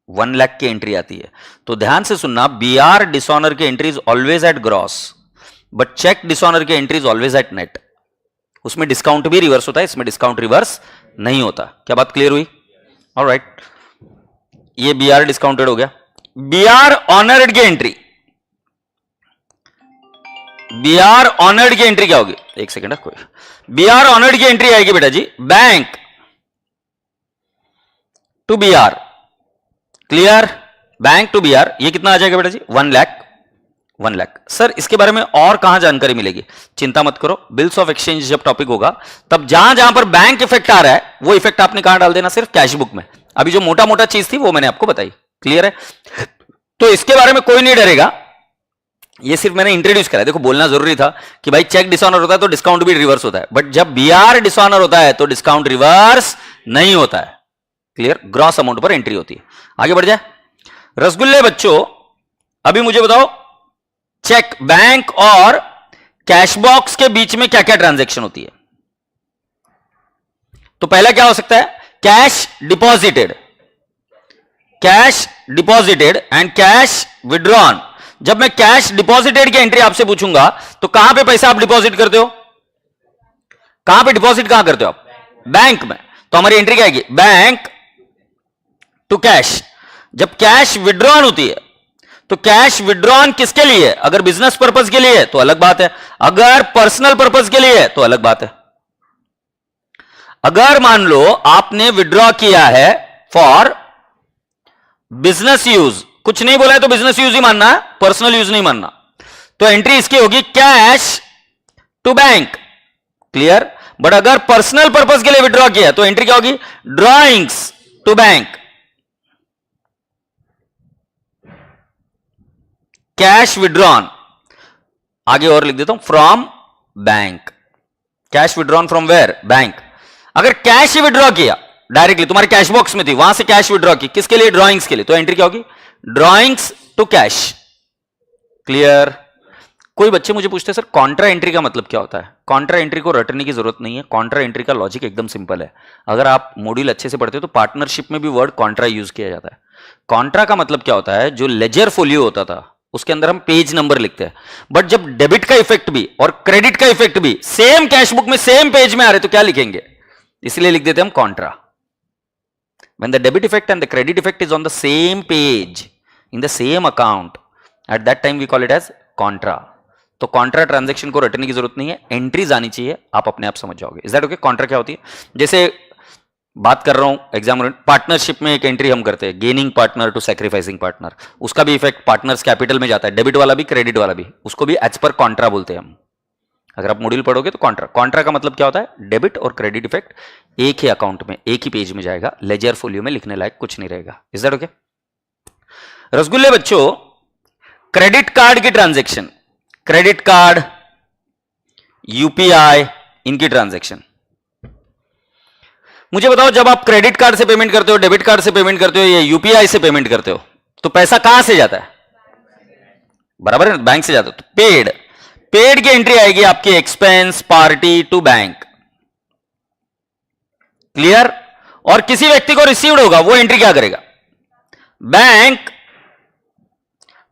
Speaker 1: 1 लाख की एंट्री आती है। तो ध्यान से सुनना, बीआर डिसऑनर की entry is always at gross, but cheque dishonour की entry is always at net. उसमें डिस्काउंट भी रिवर्स होता है, इसमें डिस्काउंट रिवर्स नहीं होता। क्या बात क्लियर हुई? ऑलराइट, ये बीआर डिस्काउंटेड हो गया। बीआर ऑनर्ड की एंट्री, बीआर ऑनर्ड की एंट्री क्या होगी, एक सेकेंड, कोई बीआर ऑनर्ड की एंट्री आएगी बेटा जी bank to BR, clear, bank to BR, ये कितना आ जाएगा बेटा जी 1 लाख। 1 लाख सर इसके बारे में और कहां जानकारी मिलेगी, चिंता मत करो, बिल्स ऑफ एक्सचेंज जब टॉपिक होगा तब जहां जहां पर बैंक इफेक्ट आ रहा है वो इफेक्ट आपने कहां डाल देना, सिर्फ कैश बुक में। अभी जो मोटा मोटा चीज थी वो मैंने आपको बताई, क्लियर है। तो इसके बारे में कोई नहीं डरेगा, ये सिर्फ मैंने इंट्रोड्यूस करा है। देखो बोलना जरूरी था कि भाई चेक डिसऑनर होता है तो डिस्काउंट भी रिवर्स होता है, बट जब बीआर डिसऑनर होता है तो डिस्काउंट रिवर्स नहीं होता है, क्लियर, ग्रॉस अमाउंट पर एंट्री होती है। आगे बढ़ जाए, रसगुल्ले बच्चों, अभी मुझे बताओ चेक बैंक और कैश बॉक्स के बीच में क्या क्या ट्रांजैक्शन होती है। तो पहला क्या हो सकता है, cash deposited and cash withdrawn. जब मैं कैश डिपॉजिटेड की एंट्री आपसे पूछूंगा तो कहां पे पैसा आप डिपॉजिट करते हो, कहां पे डिपॉजिट कहां करते हो आप, बैंक में। तो हमारी एंट्री क्या आएगी, बैंक टू कैश। जब कैश विड्रॉन होती है तो कैश विड्रॉन किसके लिए, अगर बिजनेस पर्पज के लिए है तो अलग बात है, अगर पर्सनल पर्पज के लिए है तो अलग बात है। अगर मान लो आपने विड्रॉ किया है फॉर बिजनेस यूज, कुछ नहीं बोला है तो बिजनेस यूज ही मानना है, पर्सनल यूज नहीं मानना, तो एंट्री इसकी होगी cash to bank, clear. But अगर पर्सनल पर्पज के लिए विड्रॉ किया तो एंट्री क्या होगी, drawings to bank, cash withdrawn. आगे और लिख देता हूं, from bank, cash withdrawn from where, bank. अगर कैश ही विड्रॉ किया डायरेक्टली, तुम्हारे कैश बॉक्स में थी, वहां से कैश विड्रॉ की, किसके लिए, ड्रॉइंग्स के लिए, तो एंट्री क्या होगी, ड्रॉइंग्स टू कैश, क्लियर। कोई बच्चे मुझे पूछते हैं सर कॉन्ट्रा एंट्री का मतलब क्या होता है। कॉन्ट्रा एंट्री को रटने की जरूरत नहीं है, कॉन्ट्रा एंट्री का लॉजिक एकदम सिंपल है। अगर आप मॉड्यूल अच्छे से पढ़ते हो तो पार्टनरशिप में भी वर्ड कॉन्ट्रा यूज किया जाता है। कॉन्ट्रा का मतलब क्या होता है, जो लेजर फोलियो होता था उसके अंदर हम पेज नंबर लिखते हैं, बट जब डेबिट का इफेक्ट भी और क्रेडिट का इफेक्ट भी सेम कैश बुक में सेम पेज में आ रहे तो क्या लिखेंगे, इसलिए लिख देते हैं हम Contra. When the debit effect and the credit effect is on the same page in the same account, at that time we call it as contra. तो कॉन्ट्रा ट्रांजैक्शन को रटने की जरूरत नहीं है, एंट्रीज आनी चाहिए, आप अपने आप समझ जाओगे। Is that okay. कॉन्ट्रा क्या होती है, जैसे बात कर रहा हूं एग्जाम, पार्टनरशिप में एक एंट्री हम करते हैं, gaining partner to sacrificing partner, उसका भी इफेक्ट पार्टनर्स कैपिटल में जाता है, डेबिट वाला भी क्रेडिट वाला भी, उसको भी एज पर कॉन्ट्रा बोलते हैं हम। अगर आप मॉड्यूल पढ़ोगे तो कॉन्ट्रा का मतलब क्या होता है, डेबिट और क्रेडिट इफेक्ट एक ही अकाउंट में एक ही पेज में जाएगा, लेजर फोलियो में लिखने लायक कुछ नहीं रहेगा। Is that okay. रसगुल्ले बच्चों, क्रेडिट कार्ड की ट्रांजैक्शन, क्रेडिट कार्ड, यूपीआई, इनकी ट्रांजैक्शन, मुझे बताओ जब आप क्रेडिट कार्ड से पेमेंट करते हो, डेबिट कार्ड से पेमेंट करते हो या यूपीआई से पेमेंट करते हो तो पैसा कहां से जाता है, बराबर है, बैंक से जाता है। तो पेड की एंट्री आएगी आपकी expense party to bank, clear. और किसी व्यक्ति को रिसीव्ड होगा, वो एंट्री क्या करेगा, बैंक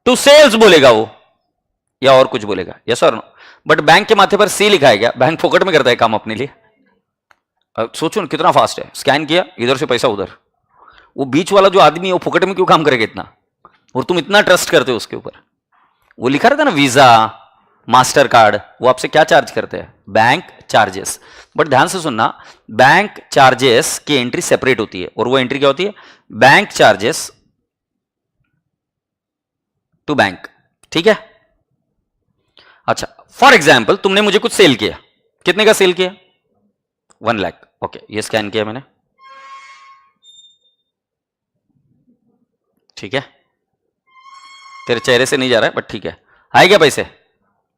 Speaker 1: टू सेल्स बोलेगा वो, या और कुछ बोलेगा, यस और नो। बट बैंक के माथे पर सी लिखा है क्या, बैंक फोकट में करता है काम अपने लिए। सोचो ना कितना फास्ट है, स्कैन किया इधर से पैसा उधर, वो बीच वाला जो आदमी है वो फोकट में क्यों काम करेगा इतना, और तुम इतना ट्रस्ट करते हो उसके ऊपर। वो लिखा रहता ना वीजा मास्टर कार्ड, वो आपसे क्या चार्ज करते हैं, बैंक चार्जेस। बट ध्यान से सुनना, बैंक चार्जेस की एंट्री सेपरेट होती है, और वो एंट्री क्या होती है, बैंक चार्जेस टू बैंक, ठीक है। अच्छा, फॉर एग्जाम्पल तुमने मुझे कुछ सेल किया, कितने का सेल किया, 1 लाख, ओके, ये स्कैन किया मैंने, ठीक है, तेरे चेहरे से नहीं जा रहा है बट ठीक है। आए क्या पैसे,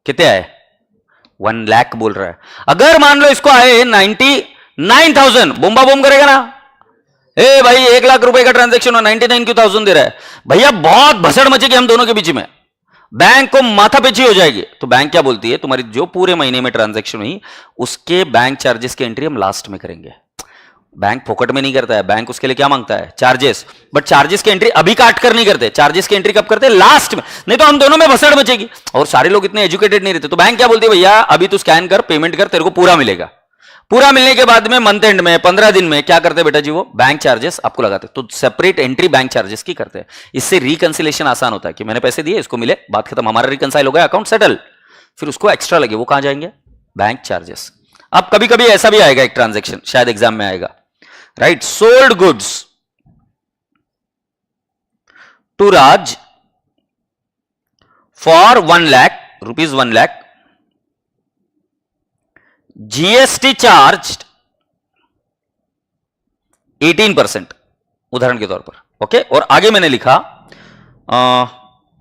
Speaker 1: कितने आए, 1 लाख बोल रहा है। अगर मान लो इसको आए 99,000, बुम्बा बुम करेगा ना, ए भाई 1 लाख रुपए का ट्रांजैक्शन और 99,000 दे रहा है, भैया बहुत भसड़ मचेगी हम दोनों के बीच में, बैंक को माथा पेची हो जाएगी। तो बैंक क्या बोलती है, तुम्हारी जो पूरे महीने में ट्रांजैक्शन हुई उसके बैंक चार्जेस की एंट्री हम लास्ट में करेंगे। बैंक फोकट में नहीं करता है, बैंक उसके लिए क्या मांगता है, चार्जेस। बट चार्जेस की एंट्री अभी काट कर नहीं करते, चार्जेस की एंट्री कब करते हैं, लास्ट में, नहीं तो हम दोनों में भसड़ मचेगी। और सारे लोग इतने एजुकेटेड नहीं रहते, तो बैंक क्या बोलती है, भैया अभी तू स्कैन कर, पेमेंट कर, तेरे को पूरा मिलेगा। पूरा मिलने के बाद में मंथ एंड में 15 दिन में क्या करते हैं बेटा जी, वो बैंक चार्जेस आपको लगाते हैं। तो सेपरेट एंट्री बैंक चार्जेस की करते हैं, इससे रिकंसिलेशन आसान होता है कि मैंने पैसे दिए, इसको मिले, बात खत्म, हमारा रिकंसाइल हो गया, अकाउंट सेटल। फिर उसको एक्स्ट्रा लगे, वो कहां जाएंगे, बैंक चार्जेस। अब कभी कभी ऐसा भी आएगा एक ट्रांजेक्शन, शायद एग्जाम में आएगा, right, sold goods to Raj for 1 lakh rupees, 1 lakh, GST charge 18%, उदाहरण के तौर पर, ओके। और आगे मैंने लिखा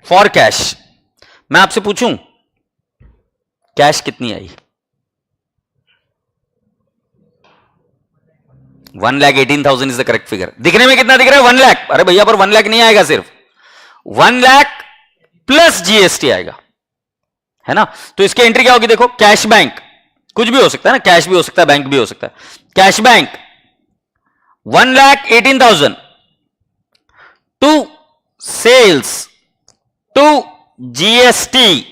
Speaker 1: फॉर कैश। मैं आपसे पूछूं कैश कितनी आई, 1,18,000 इज द करेक्ट फिगर। दिखने में कितना दिख रहा है, 1 लाख, अरे भैया पर 1 लाख नहीं आएगा, सिर्फ 1 लाख प्लस जीएसटी आएगा, है ना। तो इसकी एंट्री क्या होगी, देखो कैश बैंक, कुछ भी हो सकता है ना, कैश भी हो सकता है, बैंक भी हो सकता है। Cash bank 1,18,000 to sales to GST,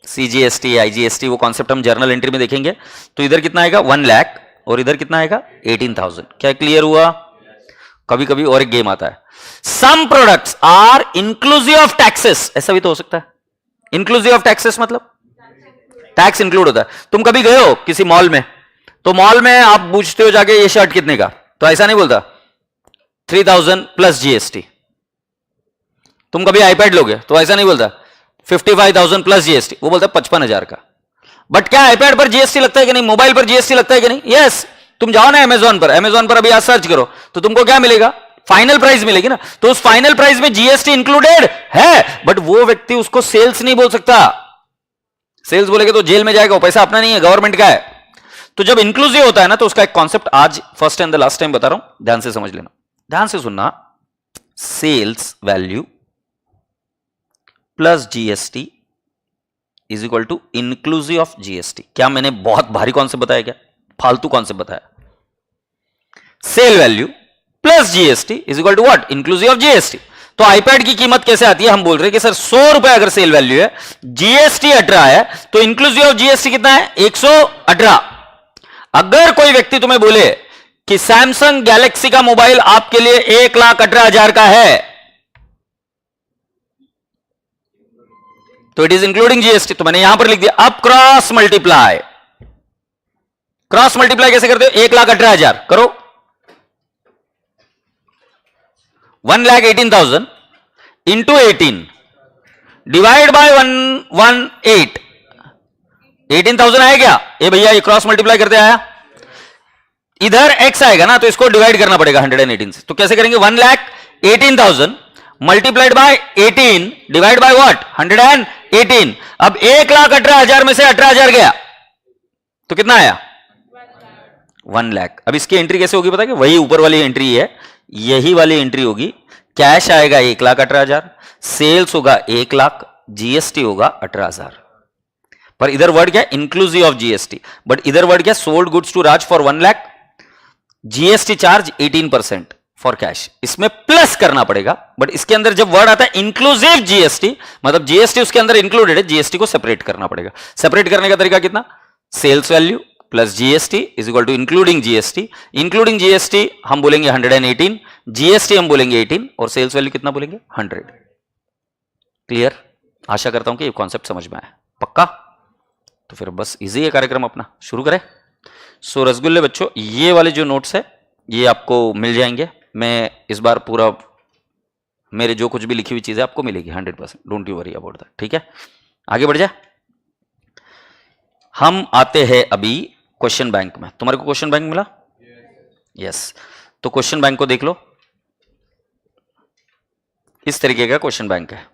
Speaker 1: CGST IGST वो कॉन्सेप्ट हम जर्नल एंट्री में देखेंगे। तो इधर कितना आएगा 1 लाख और इधर कितना आएगा 18,000। क्या क्लियर हुआ। कभी कभी और एक गेम आता है, some products are inclusive of taxes, ऐसा भी तो हो सकता है। इंक्लूसिव ऑफ टैक्सेस मतलब टैक्स इंक्लूड होता है। तुम कभी गए हो किसी मॉल में, तो मॉल में आप पूछते हो जाके ये शर्ट कितने का, तो ऐसा नहीं बोलता 3,000 प्लस जीएसटी। तुम कभी आईपैड लोगे तो ऐसा नहीं बोलता 55,000 प्लस जीएसटी, वो बोलता है 55,000 का। बट क्या आईपैड पर जीएसटी लगता है कि नहीं, मोबाइल पर जीएसटी लगता है कि नहीं, यस। तुम जाओ ना अमेजॉन पर, अमेजॉन पर अभी आज सर्च करो तो तुमको क्या मिलेगा, फाइनल प्राइस मिलेगी ना। तो उस फाइनल प्राइस में जीएसटी इंक्लूडेड है, बट वो व्यक्ति उसको सेल्स नहीं बोल सकता। सेल्स बोलेगा तो जेल में जाएगा, वो पैसा अपना नहीं है, गवर्नमेंट का है। तो जब इंक्लूसिव होता है ना, तो उसका एक कॉन्सेप्ट आज first and the last time बता रहा हूं, ध्यान से समझ लेना, ध्यान से सुनना। Sales value plus GST is equal to inclusive of GST. क्या मैंने बहुत भारी कॉन्सेप्ट बताया, क्या फालतू कॉन्सेप्ट बताया। Sale value plus GST is equal to what, inclusive of GST. तो आईपैड की कीमत कैसे आती है, हम बोल रहे हैं कि सर 100 रुपए अगर सेल वैल्यू है, जीएसटी 18 है, तो इंक्लूसिव ऑफ जीएसटी कितना है 118। अगर कोई व्यक्ति तुम्हें बोले कि सैमसंग गैलेक्सी का मोबाइल आपके लिए 1,18,000 का है, तो इट इज इंक्लूडिंग जीएसटी। तो मैंने यहां पर लिख दिया। अब क्रॉस मल्टीप्लाई, क्रॉस मल्टीप्लाई कैसे करते हो, 1,18,000 करो, 1,18,000 इंटू 18 डिवाइड बाय 118, 18,000 आया क्या, ये भैया ये क्रॉस मल्टीप्लाई करते आया, इधर x आएगा ना, तो इसको डिवाइड करना पड़ेगा 118 से। तो कैसे करेंगे, 1,18,000 multiplied by 18 divide by what 118। अब 1,18,000 में से 18,000 गया तो कितना आया 1 लाख। अब इसकी एंट्री कैसे होगी पता है, वही ऊपर वाली एंट्री है, यही वाली एंट्री होगी। कैश आएगा 1,18,000, सेल्स होगा 1 लाख, जीएसटी होगा 18,000। पर इधर वर्ड क्या, इंक्लूसिव ऑफ जीएसटी, बट इधर वर्ड क्या, sold goods to Raj for 1 lakh, GST charge 18% for cash, इसमें प्लस करना पड़ेगा। बट इसके अंदर जब वर्ड आता है इंक्लूसिव जीएसटी, मतलब जीएसटी उसके अंदर इंक्लूडेड है, जीएसटी को सेपरेट करना पड़ेगा। सेपरेट करने का तरीका कितना, sales value plus GST is equal to including GST. Including GST हम बोलेंगे 118, जीएसटी हम बोलेंगे 18 और सेल्स वैल्यू कितना बोलेंगे 100। क्लियर, आशा करता हूं कि ये कॉन्सेप्ट समझ में आया, पक्का। तो फिर बस इजी है कार्यक्रम अपना, शुरू करें। सो रसगुल्ले बच्चों, ये वाले जो नोट्स है ये आपको मिल जाएंगे। मैं इस बार पूरा मेरे जो कुछ भी लिखी हुई चीजें आपको मिलेगी 100%, don't you worry about that, ठीक है। आगे बढ़ जाए, हम आते हैं अभी क्वेश्चन बैंक में। तुम्हारे को क्वेश्चन बैंक मिला, यस। तो क्वेश्चन बैंक को देख लो, इस तरीके का क्वेश्चन बैंक है।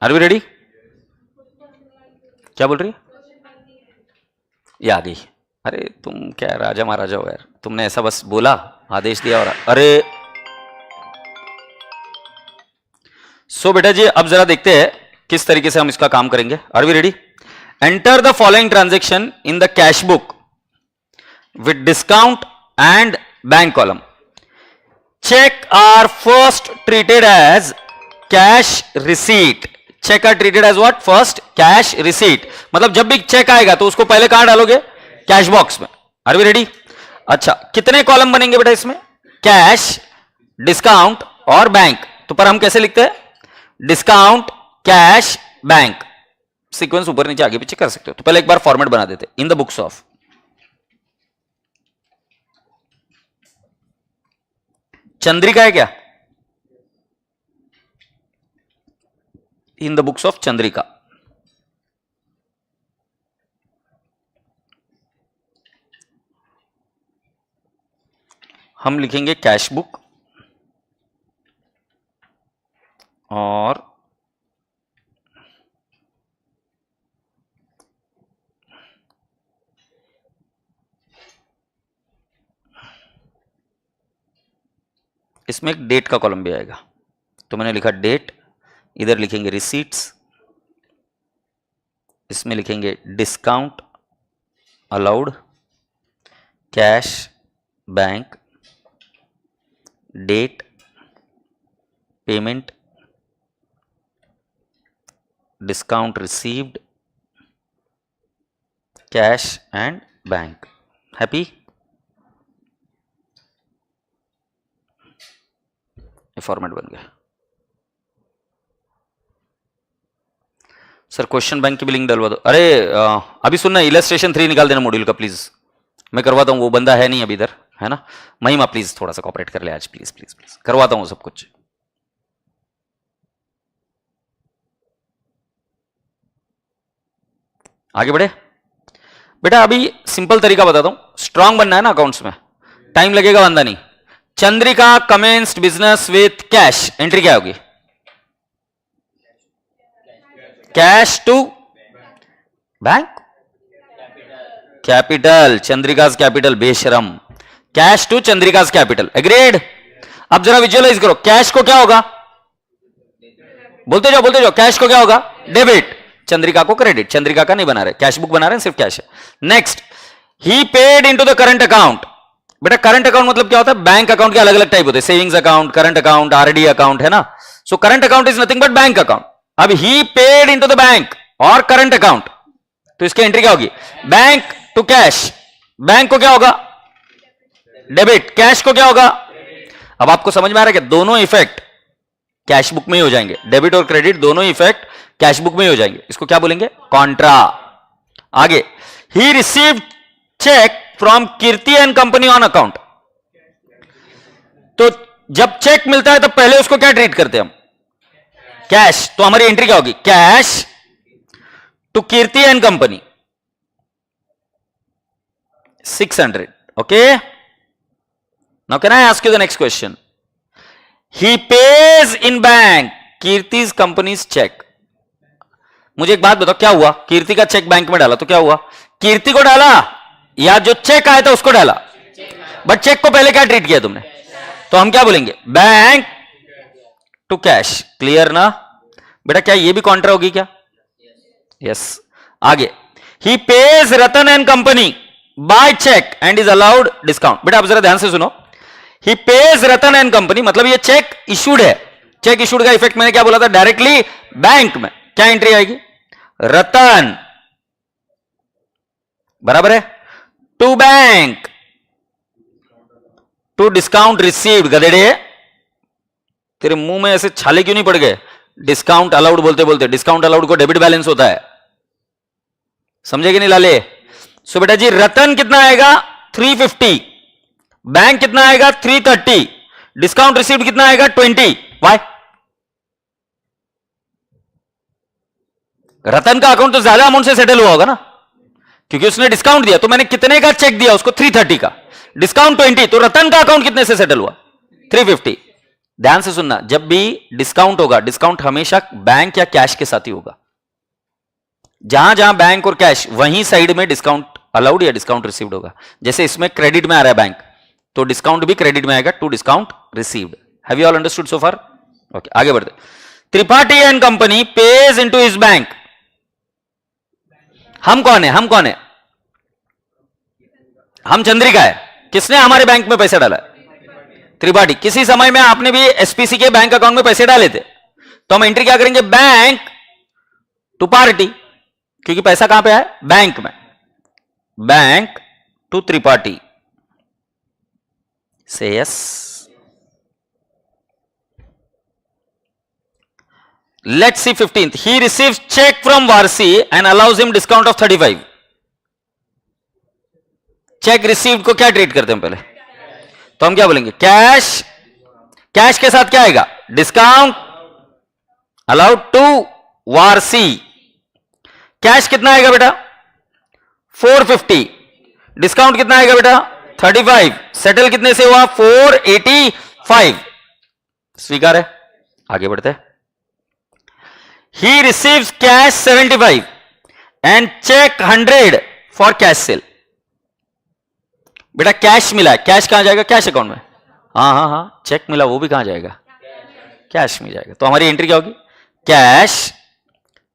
Speaker 1: आर वी रेडी, क्या बोल रही है, ये आ गई। अरे तुम क्या राजा महाराजा हो यार, तुमने ऐसा बस बोला, आदेश दिया और अरे। सो बेटा जी अब जरा देखते हैं किस तरीके से हम इसका काम करेंगे। Are we ready, enter the following transaction in the cash book with discount and bank column. Cheque are first treated as cash receipt. Cheque are treated as what, first cash receipt, मतलब जब भी check आएगा तो उसको पहले कहां डालोगे, cash box में। आर वी रेडी, अच्छा कितने कॉलम बनेंगे बेटा इसमें, कैश, डिस्काउंट और बैंक। तो पर हम कैसे लिखते हैं, डिस्काउंट, कैश, बैंक, सीक्वेंस ऊपर नीचे आगे पीछे कर सकते हो। तो पहले एक बार फॉर्मेट बना देते in the books of Chandrika है क्या, in the books of Chandrika. हम लिखेंगे कैश बुक और इसमें एक डेट का कॉलम भी आएगा, तो मैंने लिखा डेट, इधर लिखेंगे रिसीट्स, इसमें लिखेंगे discount allowed, cash bank, date, payment, discount received, cash and bank. Happy? Format बन गया। सर क्वेश्चन बैंक की भी लिंक डलवा दो। अरे अभी सुनना, इलस्ट्रेशन 3 निकाल देना मॉड्यूल का प्लीज, मैं करवाता हूँ, वो बंदा है नहीं अभी इधर, है ना। महिमा प्लीज थोड़ा सा कॉपरेट कर ले आज, प्लीज प्लीज प्लीज, करवाता हूँ सब कुछ। आगे बढ़े बेटा। अभी सिंपल तरीका बताता हूं, स्ट्रांग बनना है ना अकाउंट्स में, टाइम लगेगा, बंदा नहीं। Chandrika commenced business with cash, entry क्या होगी? Cash to bank, capital, Chandrika's capital, बेशरम, cash to Chandrika's capital, agreed. अब जरा विजुअलाइज करो, कैश को क्या होगा? बोलते जाओ, कैश को क्या होगा? डेबिट, चंद्रिका को क्रेडिट, चंद्रिका का नहीं बना रहे, कैश बुक बना रहे हैं, सिर्फ कैश है। Next, he paid into the current account. बेटा करंट अकाउंट मतलब क्या होता है? बैंक अकाउंट के अलग अलग टाइप होते हैं, savings account, current account, RD account, है ना। So current account is nothing but bank account. अब ही पेड इनटू द बैंक और करंट अकाउंट, तो इसकी एंट्री क्या होगी? बैंक टू कैश, बैंक को क्या होगा? डेबिट, कैश को क्या होगा? अब आपको समझ में आ रहा है कि दोनों इफेक्ट कैश बुक में ही हो जाएंगे, डेबिट और क्रेडिट दोनों इफेक्ट कैश बुक में ही हो जाएंगे। इसको क्या बोलेंगे? कॉन्ट्रा। आगे, he received cheque from Kirti and company on account. तो जब चेक मिलता है तो पहले उसको क्या ट्रीट करते हैं हम? कैश। तो हमारी एंट्री क्या होगी? Cash to Kirti and company 600। Okay, now can I ask you the next question. He pays in bank Kirti's company's cheque. मुझे एक बात बताओ, क्या हुआ? कीर्ति का चेक बैंक में डाला तो क्या हुआ? कीर्ति को डाला या जो चेक आया था उसको डाला? बट चेक को पहले क्या ट्रीट किया तुमने? तो हम क्या बोलेंगे? Bank to cash. क्लियर ना बेटा? क्या ये भी कॉन्ट्रा होगी क्या? यस। आगे, he pays Ratan and company by cheque and is allowed discount. बेटा आप जरा ध्यान से सुनो, he pays Ratan and company मतलब ये चेक इशूड है। चेक इशूड का इफेक्ट मैंने क्या बोला था? डायरेक्टली बैंक में। क्या एंट्री आएगी? रतन बराबर है to bank to discount received. गधेड़े, तेरे मुंह में ऐसे छाले क्यों नहीं पड़ गए? डिस्काउंट अलाउड बोलते बोलते, डिस्काउंट अलाउड को डेबिट बैलेंस होता है, समझे कि नहीं लाले? सो बेटा जी रतन कितना आएगा? 350, बैंक कितना आएगा? 330, डिस्काउंट रिसीव्ड कितना आएगा? 20। वाई? रतन का अकाउंट तो ज्यादा अमाउंट से सेटल हुआ होगा ना, क्योंकि उसने डिस्काउंट दिया। तो मैंने कितने का चेक दिया उसको? 330 का, डिस्काउंट 20, तो रतन का अकाउंट कितने से सेटल हुआ? 350। ध्यान से सुनना, जब भी डिस्काउंट होगा, डिस्काउंट हमेशा बैंक या कैश के साथ ही होगा। जहां जहां बैंक और कैश, वहीं साइड में डिस्काउंट अलाउड या डिस्काउंट रिसीव्ड होगा। जैसे इसमें क्रेडिट में आ रहा है बैंक, तो डिस्काउंट भी क्रेडिट में आएगा, to discount received. Have you all understood so far? Okay, आगे बढ़ते। Tripathi and company pays into his bank. हम कौन है? हम कौन है? हम चंद्रिका है। किसने हमारे बैंक में पैसे डाला? त्रिपाठी। किसी समय में आपने भी एसपीसी के बैंक अकाउंट में पैसे डाले थे, तो हम एंट्री क्या करेंगे? बैंक टू पार्टी, क्योंकि पैसा कहां पे है? बैंक में। Bank to Tripathi. से yes. Let's see 15th. He receives check from Varsi and allows him discount of 35. Check received को क्या ट्रीट करते हैं पहले? तो हम क्या बोलेंगे? कैश। कैश के साथ क्या आएगा? Discount allowed to Warsi. Cash कितना आएगा बेटा? 450। डिस्काउंट कितना आएगा बेटा? 35। सेटल कितने से हुआ? 485। स्वीकार है? आगे बढ़ते हैं। He receives cash 75 and check 100 for cash sale. बेटा कैश मिला है, कैश कहां जाएगा? कैश अकाउंट में। हाँ हाँ हाँ, चेक मिला वो भी कहां जाएगा? कैश में जाएगा। तो हमारी एंट्री क्या होगी? Cash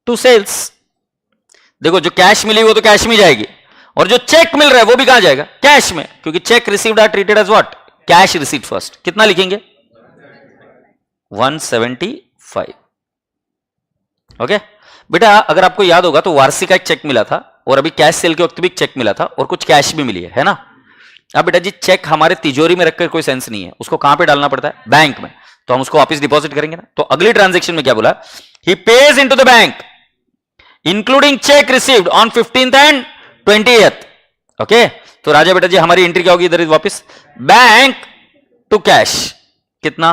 Speaker 1: to sales. देखो जो कैश मिली वो तो कैश में जाएगी, और जो चेक मिल रहा है वो भी कहां जाएगा? कैश में, क्योंकि cheque received are treated as what? Cash received first. कितना लिखेंगे? 175। ओके बेटा, अगर आपको याद होगा तो वार्षिक का एक चेक मिला था, और अभी कैश सेल के वक्त भी एक चेक मिला था, और कुछ कैश भी मिली है ना? अब बेटा जी चेक हमारे तिजोरी में रखकर कोई सेंस नहीं है, उसको कहां पे डालना पड़ता है? बैंक में। तो हम उसको वापस डिपॉजिट करेंगे ना। तो अगली ट्रांजेक्शन में क्या बोला? He pays into the bank including cheque received on 15th and 20th। ओके, तो राजा बेटा जी हमारी एंट्री क्या होगी इधर वापस? Bank to cash. कितना?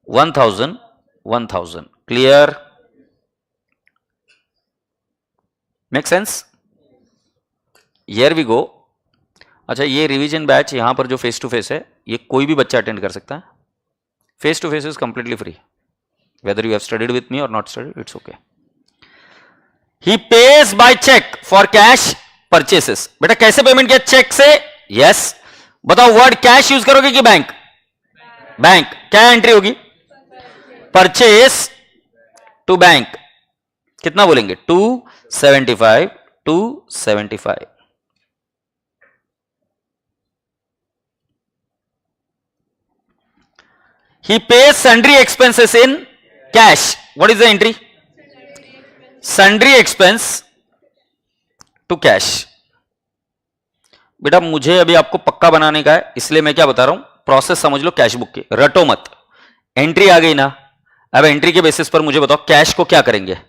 Speaker 1: 1000 1000। Clear? Make sense? Here we go. अच्छा, ये रिवीजन बैच यहां पर जो फेस टू फेस है, ये कोई भी बच्चा अटेंड कर सकता है। Face to face is completely free, whether you have studied with me और not studied, it's okay. He pays by cheque for cash purchases. बेटा कैसे पेमेंट किया? चेक से। यस, बताओ वर्ड कैश यूज करोगे कि बैंक? बैंक। क्या entry होगी? Purchase to bank. कितना बोलेंगे? 275 275। He pays sundry expenses in cash. What is the entry? Sundry expense to cash. बेटा मुझे अभी आपको पक्का बनाने का है, इसलिए मैं क्या बता रहा हूं, प्रोसेस समझ लो कैश बुक की, रटो मत। एंट्री आ गई ना, अब एंट्री के बेसिस पर मुझे बताओ कैश को क्या करेंगे?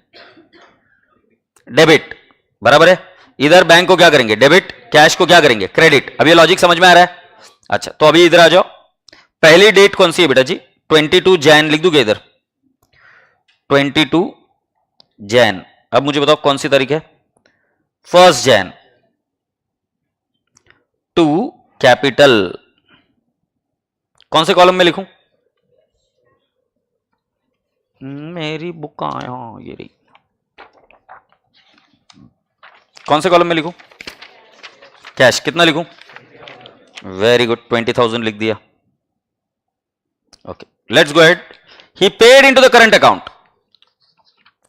Speaker 1: डेबिट। बराबर है। इधर बैंक को क्या करेंगे? डेबिट। कैश को क्या करेंगे? क्रेडिट। अब ये लॉजिक समझ में आ रहा है? अच्छा, तो अभी इधर आ जाओ। पहली डेट कौन सी है बेटा जी? 22 जैन लिख दूंगे इधर, 22 जैन। अब मुझे बताओ कौन सी तारीख है? 1 जैन टू कैपिटल। कौन से कॉलम में लिखूं? मेरी बुक कहां है? हाँ ये रही। कौन से कॉलम में लिखूं? कैश। कितना लिखूं? वेरी गुड, 20,000 लिख दिया। Okay, let's go ahead. He paid into the current account.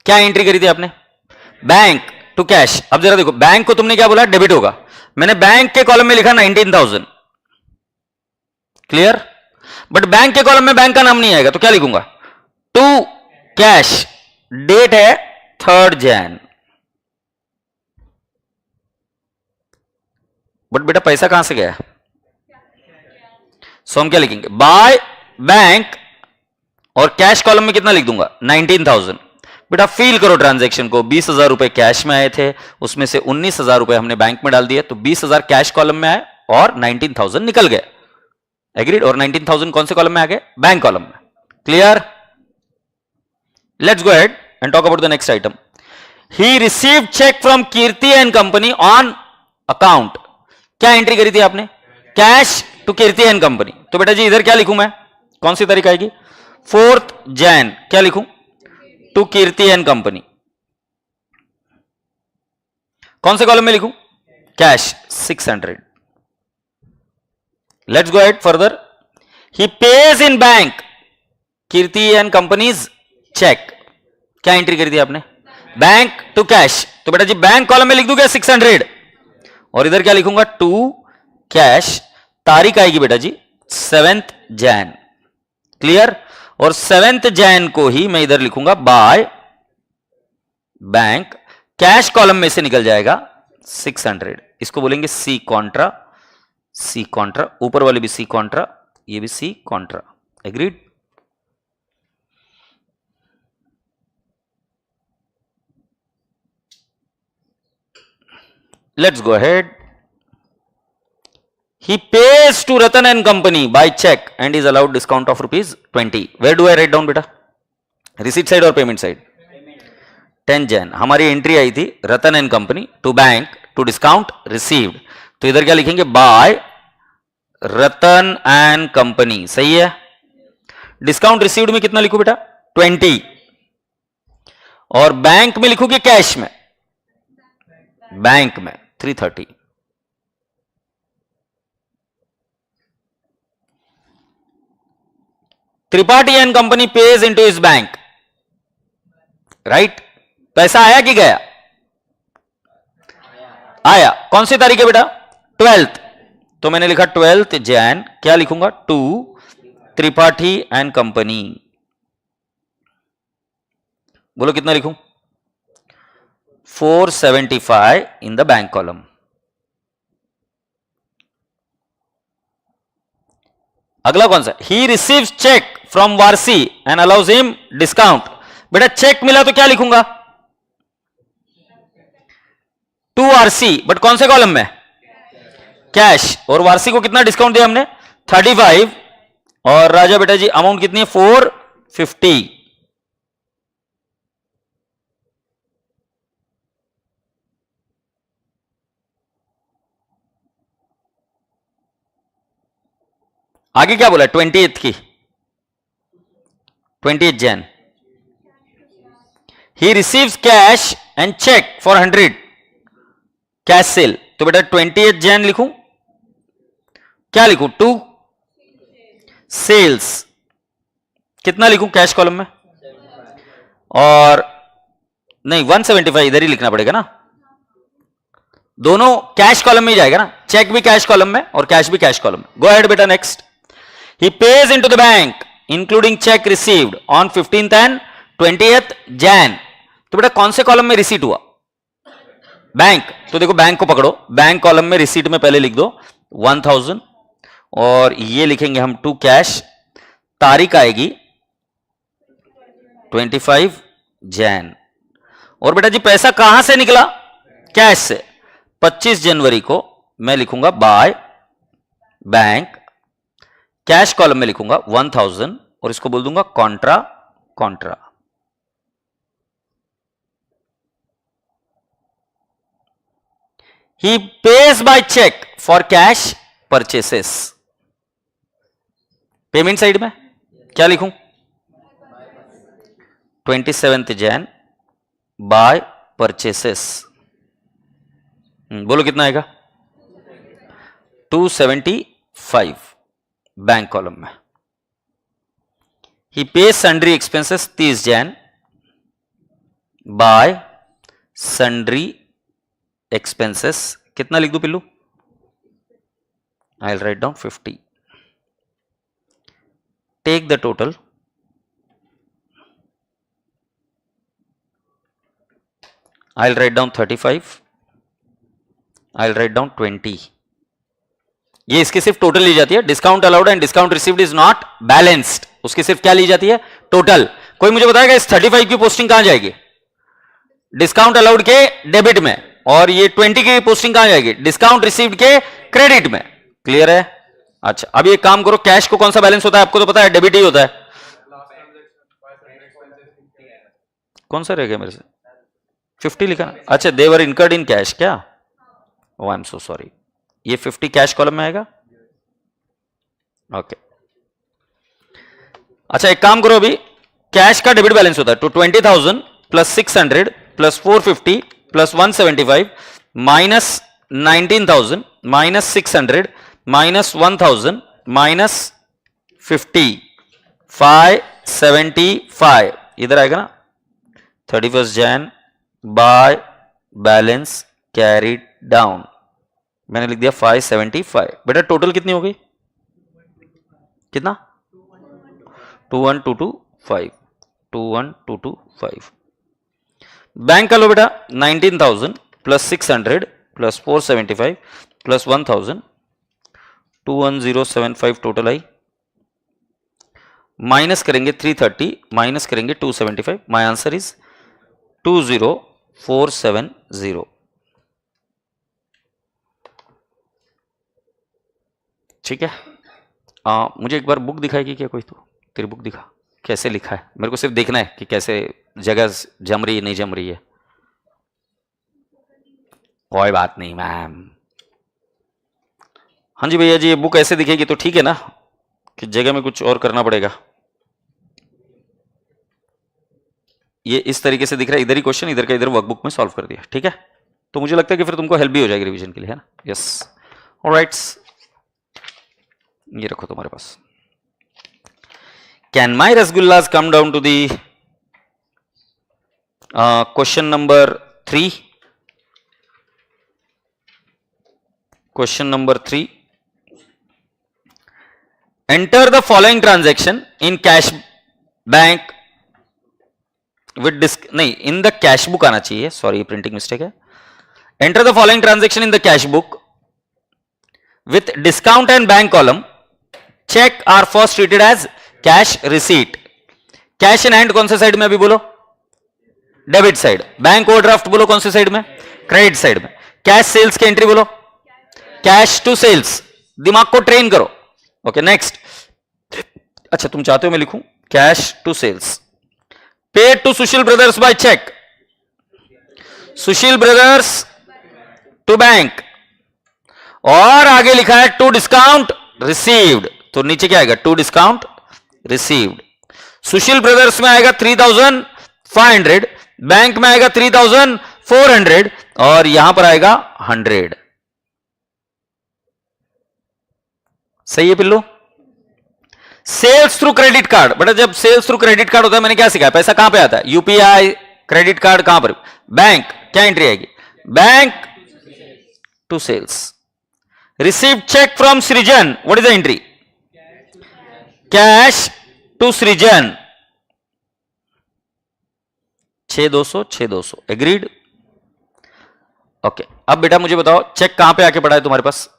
Speaker 1: क्या एंट्री करी थी आपने? Bank to cash. अब जरा देखो, बैंक को तुमने क्या बोला? डेबिट होगा। मैंने बैंक के कॉलम में लिखा 19,000। क्लियर? बट बैंक के कॉलम में बैंक का नाम नहीं आएगा, तो क्या लिखूंगा? To cash. डेट है 3 जैन। बट बेटा पैसा कहां से गया? सो हम क्या लिखेंगे? बाय बैंक, और कैश कॉलम में कितना लिख दूंगा? 19,000। बेटा फील करो ट्रांजैक्शन को, 20,000 रुपए कैश में आए थे, उसमें से 19,000 रुपए हमने बैंक में डाल दिए, तो 20,000 कैश कॉलम में आए और 19,000 निकल गए। एग्रीड? और 19,000 कौन से कॉलम में आ गए? बैंक कॉलम में। Clear? Let's go ahead and talk about the next item. He received cheque from Kirti and company on account. क्या एंट्री करी थी आपने? Cash to Kirti and company. तो बेटा जी इधर क्या लिखूं मैं? कौन सी तारीख आएगी? 4 जैन। क्या लिखूं? To Kirti and company. कौन से कॉलम में लिखूं? Cash 600। Let's go ahead further. He pays in bank Kirti and company's cheque. क्या एंट्री करी थी आपने? Bank to cash. तो बेटा जी बैंक कॉलम में लिख दूंगा 600, और इधर क्या लिखूंगा? To cash. तारीख आएगी बेटा जी 7th जैन। क्लियर? और 7th जैन को ही मैं इधर लिखूंगा बाय बैंक। कैश कॉलम में से निकल जाएगा 600। इसको बोलेंगे सी कॉन्ट्रा। सी कॉन्ट्रा। ऊपर वाले भी सी कॉन्ट्रा, ये भी C contra. Agreed? Let's go ahead. He pays to Ratan and Company by check and is allowed discount of ₹20. Where do I write down बेटा? रिसीट साइड और पेमेंट साइड? 10 जैन हमारी entry आई थी Ratan and company to bank to discount received. तो इधर क्या लिखेंगे? By Ratan and company. सही है। डिस्काउंट रिसीव्ड में कितना लिखू बेटा? 20। और बैंक में लिखूंगे कैश में? बैंक में 330। Tripathi and company pays into his bank, right? पैसा आया कि गया? आया। कौन सी तारीख है बेटा? 12th। तो मैंने लिखा 12th जैन, क्या लिखूंगा? To Tripathi and company. बोलो कितना लिखूं? 475 इन द बैंक कॉलम। अगला कौन सा? He receives cheque from Warsi and allows him discount. बेटा चेक मिला तो क्या लिखूंगा? टू वारसी, बट कौन से कॉलम में? कैश। और वारसी को कितना डिस्काउंट दिया हमने? 35। और राजा बेटा जी अमाउंट कितनी है? 450। आगे क्या बोला? 28th की, 28th Jan. He receives cash and cheque for 100 cash sale. तो बेटा 28th जैन लिखूं? क्या लिखूं? To sales. कितना लिखूं कैश कॉलम में? और नहीं, 175 इधर ही लिखना पड़ेगा ना, दोनों कैश कॉलम में ही जाएगा ना, चेक भी कैश कॉलम में और कैश भी कैश कॉलम में। गो अहेड बेटा next. He pays into the bank including cheque received on 15th and 20th Jain. तो बेटा कौन से कॉलम में रिसीट हुआ? बैंक। तो देखो बैंक को पकड़ो, बैंक कॉलम में रिसीट में पहले लिख दो 1000 और ये लिखेंगे हम टू कैश। तारीख आएगी 25 जैन। और बेटा जी पैसा कहां से निकला? कैश से। 25 जनवरी को मैं लिखूंगा बाय बैंक, कैश कॉलम में लिखूंगा 1000 और इसको बोल दूंगा Contra Contra. He pays by check for cash purchases। Payment side में क्या लिखूं? 27th Jain bye purchases. बोलो कितना आएगा? 275 बैंक कॉलम में। He pays sundry expenses 30 Jan by sundry expenses। कितना लिख दूं पिल्लू? I'll write down 50। Take the total। I'll write down 35। I'll write down 20। ये इसकी सिर्फ टोटल ली जाती है। Discount allowed and discount received is not balanced. उसकी सिर्फ क्या ली जाती है? टोटल। कोई मुझे बताएगा इस 35 की पोस्टिंग कहां जाएगी? डिस्काउंट अलाउड के डेबिट में। और ये 20 की पोस्टिंग कहां जाएगी? डिस्काउंट रिसीव्ड के क्रेडिट में। क्लियर है? अच्छा अब ये काम करो, कैश को कौन सा बैलेंस होता है? आपको तो पता है डेबिट ही होता है। कौन सा रह गया मेरे से? 50 लिखा ना? अच्छा देवर इनकर्ड इन कैश क्या? ओ आई एम सो सॉरी। ये 50 कैश कॉलम में आएगा। ओके अच्छा एक काम करो, अभी कैश का डेबिट बैलेंस होता है तो 20,000 plus 600 plus 450 plus 175 minus 19,000 minus 600 minus 1,000 minus 50 575 इधर आएगा ना। 31st Jain by balance carried down मैंने लिख दिया 575। बेटा टोटल कितनी हो गई? कितना? 21225 21225। बैंक का लो बेटा 19,000 plus 600 plus 475 plus 1,000 21075 total I. Minus करेंगे 330 माइनस करेंगे 275। My answer is 20470। ठीक है। मुझे एक बार बुक दिखाएगी क्या कोई? तो तेरी बुक दिखा, कैसे लिखा है? मेरे को सिर्फ देखना है कि कैसे जगह जम रही है नहीं जम रही है। कोई बात नहीं मैम। हाँ जी भैया जी ये बुक ऐसे दिखेगी तो ठीक है ना, कि जगह में कुछ और करना पड़ेगा? ये इस तरीके से दिख रहा है, इधर ही क्वेश्चन इधर का इधर वर्कबुक में सॉल्व कर दिया। ठीक है, तो मुझे लगता है कि फिर तुमको हेल्प भी हो जाएगी रिवीजन के लिए, है ना? यस ऑलराइट, ये रखो तुम्हारे पास। Can my rasgullas come down to the question number 3? Question number 3. Enter the following transaction in cash bank with नहीं in the cash book आना चाहिए, sorry printing mistake है. Enter the following transaction in the cash book with discount and bank column. Check are first treated as cash receipt. Cash in hand कौन से side में अभी बोलो? Debit side. Bank overdraft बोलो कौन से side में? क्रेडिट साइड में. कैश सेल्स की एंट्री बोलो कैश टू सेल्स. दिमाग को ट्रेन करो. Okay next. अच्छा तुम चाहते हो मैं लिखूं cash to sales. Paid to Sushil brothers by cheque. Sushil brothers to bank. और आगे लिखा है टू डिस्काउंट रिसीव्ड. तो नीचे क्या आएगा? To discount received. Sushil brothers में आएगा 3500, बैंक में आएगा 3400 और यहां पर आएगा 100. सही है पिल्लू? Sales through credit card. बेटा जब सेल्स थ्रू क्रेडिट कार्ड होता है मैंने क्या सिखाया? पैसा कहां पे आता है? यूपीआई क्रेडिट कार्ड कहां पर? बैंक. क्या एंट्री आएगी? Bank to sales. Receive cheque from Srijan. What is the entry? Cash to Srijan. 6200 6200. Agreed? Okay. अब बेटा मुझे बताओ चेक कहां पे आके पड़ा है तुम्हारे पास?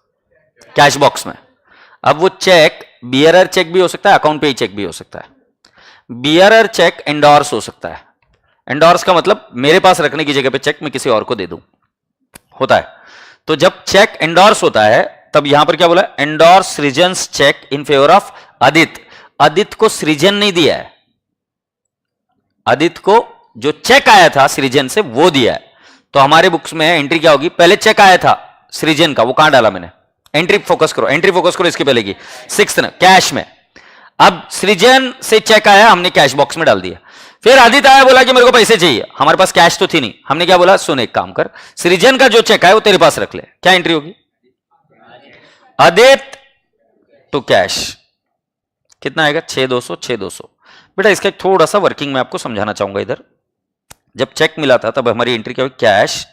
Speaker 1: कैश बॉक्स में. अब वो चेक बियरर चेक भी हो सकता है, अकाउंट पे चेक भी हो सकता है. बियरर चेक एंडोर्स हो सकता है. एंडोर्स का मतलब मेरे पास रखने की जगह पे चेक मैं किसी और को दे दूं, होता है. तो जब चेक एंडोर्स होता है तब यहां पर क्या बोला? Endorse Srijan's cheque in favour of Aditya. Aditya को सृजन नहीं दिया है, आदित्य को जो चेक आया था सृजन से वो दिया है. तो हमारे बुक्स में एंट्री क्या होगी? पहले चेक आया था सृजन का, वो कहां डाला मैंने? एंट्री फोकस करो, एंट्री फोकस करो इसके पहले की 6th कैश में. अब सृजन से चेक आया, हमने कैश बॉक्स में डाल दिया. फिर आदित्य आया, बोला कि मेरे को पैसे चाहिए. हमारे पास कैश तो थी नहीं. हमने क्या बोला? सुन एक काम कर, सृजन का जो चेक है वो तेरे पास रख ले. क्या एंट्री होगी? Aditya to cash. कितना आएगा? 6200 6200. बेटा इसका एक थोड़ा सा वर्किंग मैं आपको समझाना चाहूंगा. इधर जब चेक मिला था तब हमारी एंट्री क्या हुई? कैश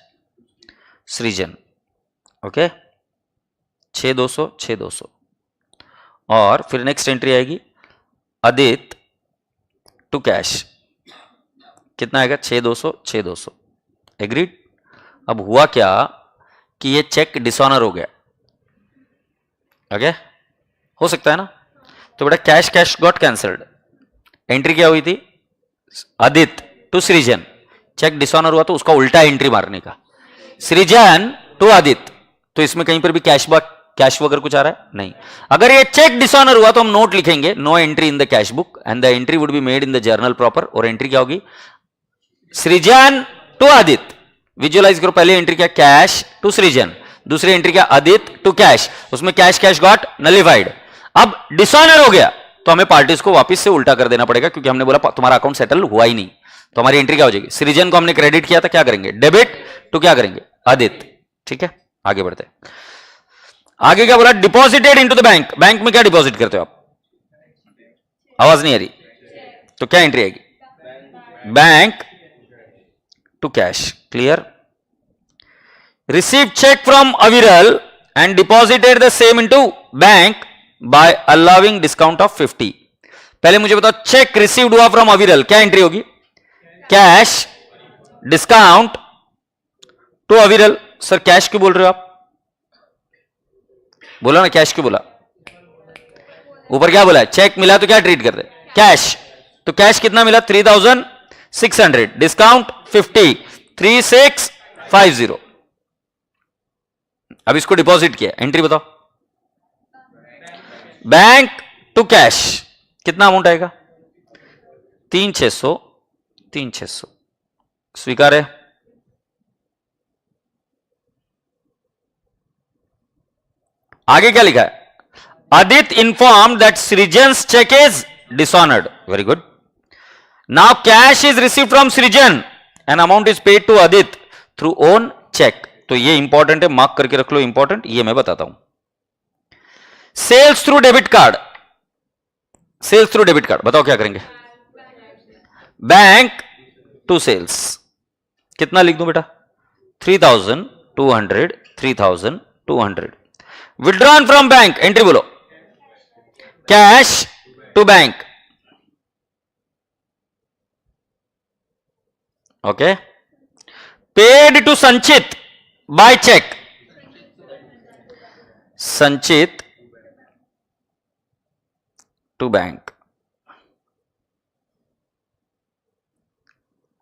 Speaker 1: सृजन. ओके 6200 6200. और फिर नेक्स्ट एंट्री आएगी आदित्य टू कैश. कितना आएगा? 6200 6200. एग्रीड? अब हुआ क्या कि ये चेक डिसऑनर हो गया. ओके हो सकता है ना. तो बेटा cash cash got cancelled. Entry क्या हुई थी? आदित्य टू सृजन. चेक डिसऑनर हुआ तो उसका उल्टा एंट्री मारने का, सृजन टू आदित्य. तो इसमें कहीं पर भी कैश वगैरह कुछ आ रहा है? नहीं. अगर ये चेक डिसऑनर हुआ तो हम नोट लिखेंगे no entry in the cash book and the entry would be made in the journal proper. और एंट्री क्या होगी? सृजन टू आदित्य. विजुअलाइज करो. पहले एंट्री क्या? कैश टू सृजन. दूसरी एंट्री क्या? Aditya to cash. उसमें कैश कैश गॉट नलिफाइड. अब डिसऑनर हो गया तो हमें पार्टीज को वापस से उल्टा कर देना पड़ेगा, क्योंकि हमने बोला तुम्हारा अकाउंट सेटल हुआ ही नहीं. तो हमारी एंट्री क्या हो जाएगी? सृजन को हमने क्रेडिट किया था, क्या करेंगे? डेबिट टू क्या करेंगे? आदित्य. ठीक है आगे बढ़ते हैं. आगे क्या बोला? Deposited into the bank. Bank में क्या डिपॉजिट करते हो आप? आवाज नहीं आ रही. तो क्या एंट्री आएगी? Bank to cash. Clear? Receive cheque from Aviral and deposited the same into bank by allowing discount of 50. पहले मुझे बताओ चेक रिसीव्ड हुआ फ्रॉम अविरल, क्या एंट्री होगी? कैश डिस्काउंट टू अविरल. सर कैश क्यों बोल रहे हो आप? बोला ना कैश क्यों बोला? ऊपर क्या बोला? चेक मिला तो क्या ट्रीट करते? कैश. तो कैश कितना मिला? 3600. डिस्काउंट 50. 3650. अब इसको डिपॉजिट किया. एंट्री बताओ. Bank to cash. कितना अमाउंट आएगा? 3600 3600. स्वीकार है? आगे क्या लिखा है? Aditya informed that Srijan's cheque is dishonoured. Very good. Now cash is receive from Srijan and amount is paid to Aditya through own cheque. तो ये इंपॉर्टेंट है, मार्क करके रख लो. इंपॉर्टेंट ये मैं बताता हूं. Sales through debit card. Sales through debit card, बताओ क्या करेंगे? बैंक टू सेल्स, कितना लिख दूं बेटा? 3200, 3200. विड्रॉन फ्रॉम बैंक, एंट्री बोलो, cash to bank. Okay. Paid to Sanchit by cheque, Sanchit to bank.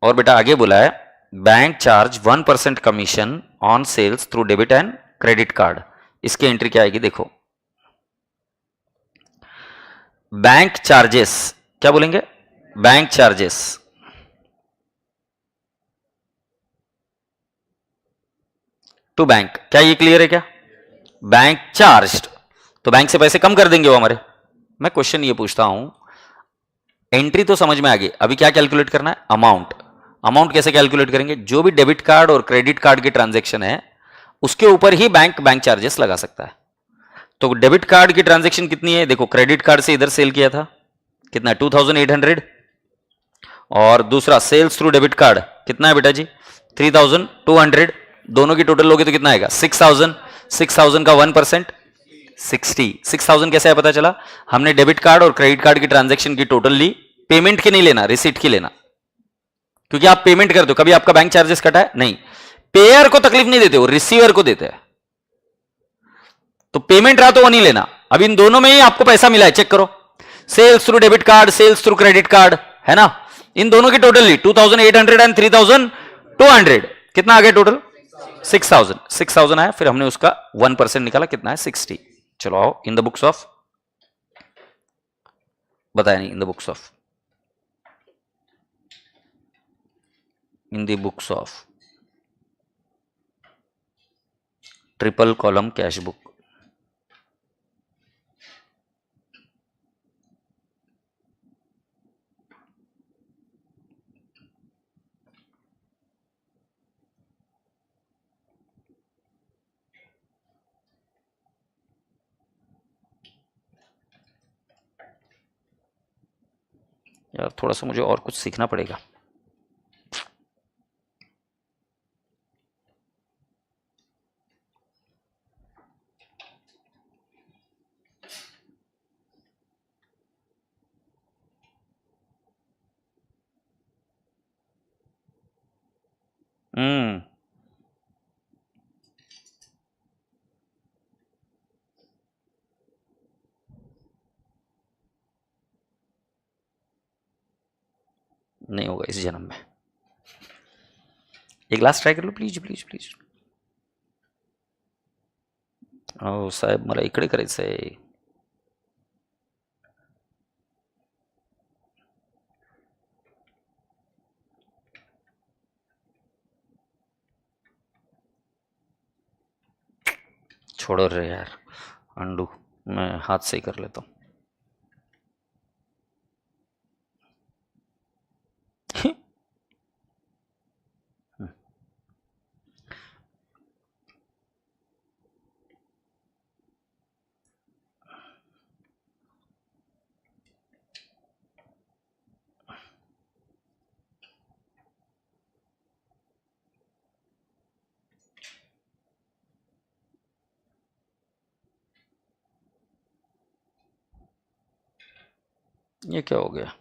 Speaker 1: और बेटा आगे बोला है bank charge 1% commission on sales through debit and credit card. इसकी एंट्री क्या आएगी देखो, बैंक चार्जेस, क्या बोलेंगे? Bank charges to bank. क्या ये क्लियर है क्या? बैंक चार्ज, तो बैंक से पैसे कम कर देंगे वो हमारे. मैं क्वेश्चन ये पूछता हूं, एंट्री तो समझ में आ गई, अभी क्या कैलकुलेट करना है? अमाउंट. अमाउंट कैसे कैलकुलेट करेंगे? जो भी डेबिट कार्ड और क्रेडिट कार्ड की ट्रांजैक्शन है उसके ऊपर ही बैंक चार्जेस लगा सकता है. तो डेबिट कार्ड की ट्रांजैक्शन कितनी है? देखो, क्रेडिट कार्ड से इधर सेल किया था, कितना? 2800. और दूसरा सेल्स थ्रू डेबिट कार्ड कितना है बेटा जी? 3200. दोनों की टोटल लोगे तो कितना आएगा? 6000. 6000 का 1% 60. 6000 कैसे है पता चला? हमने डेबिट कार्ड और क्रेडिट कार्ड की ट्रांजैक्शन की टोटल ली, पेमेंट की नहीं लेना, रिसीट की लेना, क्योंकि आप पेमेंट करते हो, कभी आपका बैंक चार्जेस कटा है? नहीं. पेयर को तकलीफ नहीं देते हो, रिसीवर को देते हैं. तो पेमेंट रहा तो वो नहीं लेना. अब इन दोनों में ही आपको पैसा मिला है, चेक करो. Sales through debit card, sales through credit card, है ना? इन दोनों की टोटल ली 2800 एंड 3200. कितना आ गया टोटल? 6000. 6000 आया, फिर हमने उसका 1% निकाला, कितना है? 60. चलो आओ, इन द बुक्स ऑफ, बताया नहीं, in the books of, in the books of triple column cash book. यार थोड़ा सा मुझे और कुछ सीखना पड़ेगा. नहीं होगा इस जन्म में. एक लास्ट ट्राई कर लो प्लीज प्लीज प्लीज. ओ साहेब, मला इकडे करायचंय. छोड़ो रे यार, अंडू, मैं हाथ से ही कर लेता हूँ. ये क्या हो गया?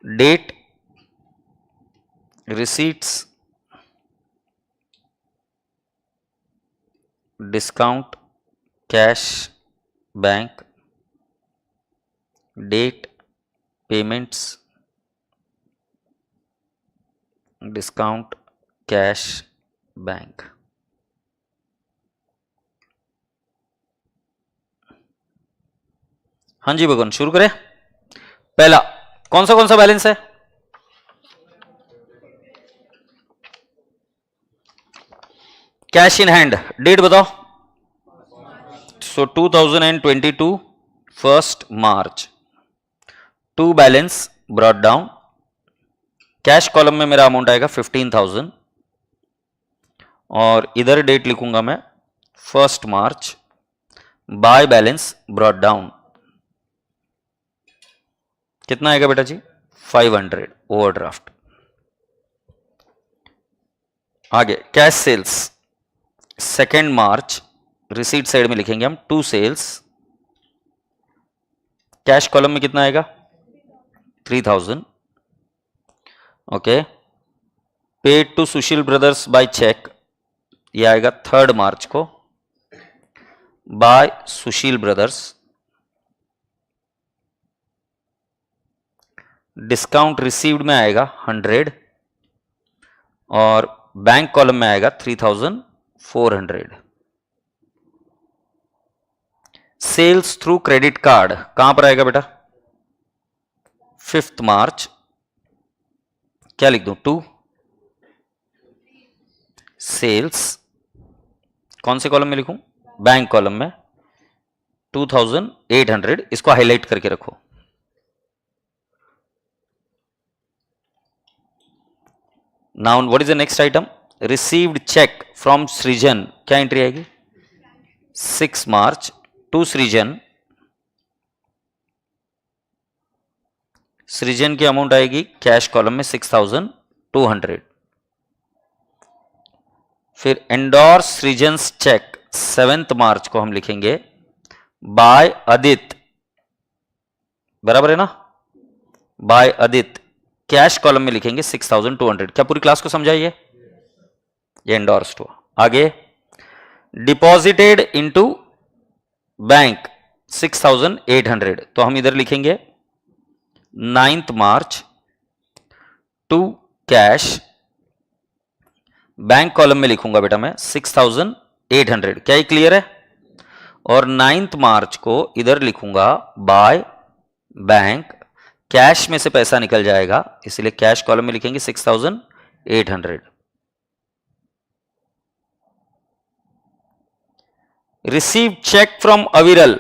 Speaker 1: Date, receipts, discount, cash, bank, date, payments, discount, cash, bank. हाँ जी भगवान, शुरू करें. पहला कौन सा बैलेंस है? कैश इन हैंड, डेट बताओ. So 2022 1st March. To balance brought down. Cash column में मेरा अमाउंट आएगा 15,000 और इधर डेट लिखूंगा मैं 1 मार्च, बाय बैलेंस ब्रॉट डाउन। कितना आएगा बेटा जी? 500 ओवरड्राफ्ट। आगे कैश सेल्स 2 मार्च, रिसीट साइड में लिखेंगे हम 2 सेल्स। कैश कॉलम में कितना आएगा? 3000। Okay, paid to Sushil brothers by cheque, ये आएगा 3 मार्च को, by Sushil brothers. Discount received में आएगा 100 और बैंक कॉलम में आएगा 3400। सेल्स थ्रू क्रेडिट कार्ड कहां पर आएगा बेटा? 5 मार्च, क्या लिख दूं? 2 सेल्स, कौन से कॉलम में लिखूं? बैंक कॉलम में 2800, इसको हाईलाइट करके रखो। Now what is the next item? Received cheque from Srijan, क्या एंट्री आएगी? 6 मार्च टू सृजन। सृजन की अमाउंट आएगी कैश कॉलम में 6200। फिर एंडोर्स सृजन्स चेक 7 मार्च को हम लिखेंगे बाय अदित, बराबर है ना? बाय अदित, कैश कॉलम में लिखेंगे 6200। क्या पूरी क्लास को समझाइए? ये एंडोर्स्ड हुआ। आगे डिपॉजिटेड इनटू बैंक 6800, तो हम इधर लिखेंगे 9 March two cash, bank column में लिखूंगा बेटा मैं 6800। क्या ये क्लियर है? और 9 मार्च को इधर लिखूंगा बाय बैंक, कैश में से पैसा निकल जाएगा इसलिए कैश कॉलम में लिखेंगे 6800। Receive cheque from Aviral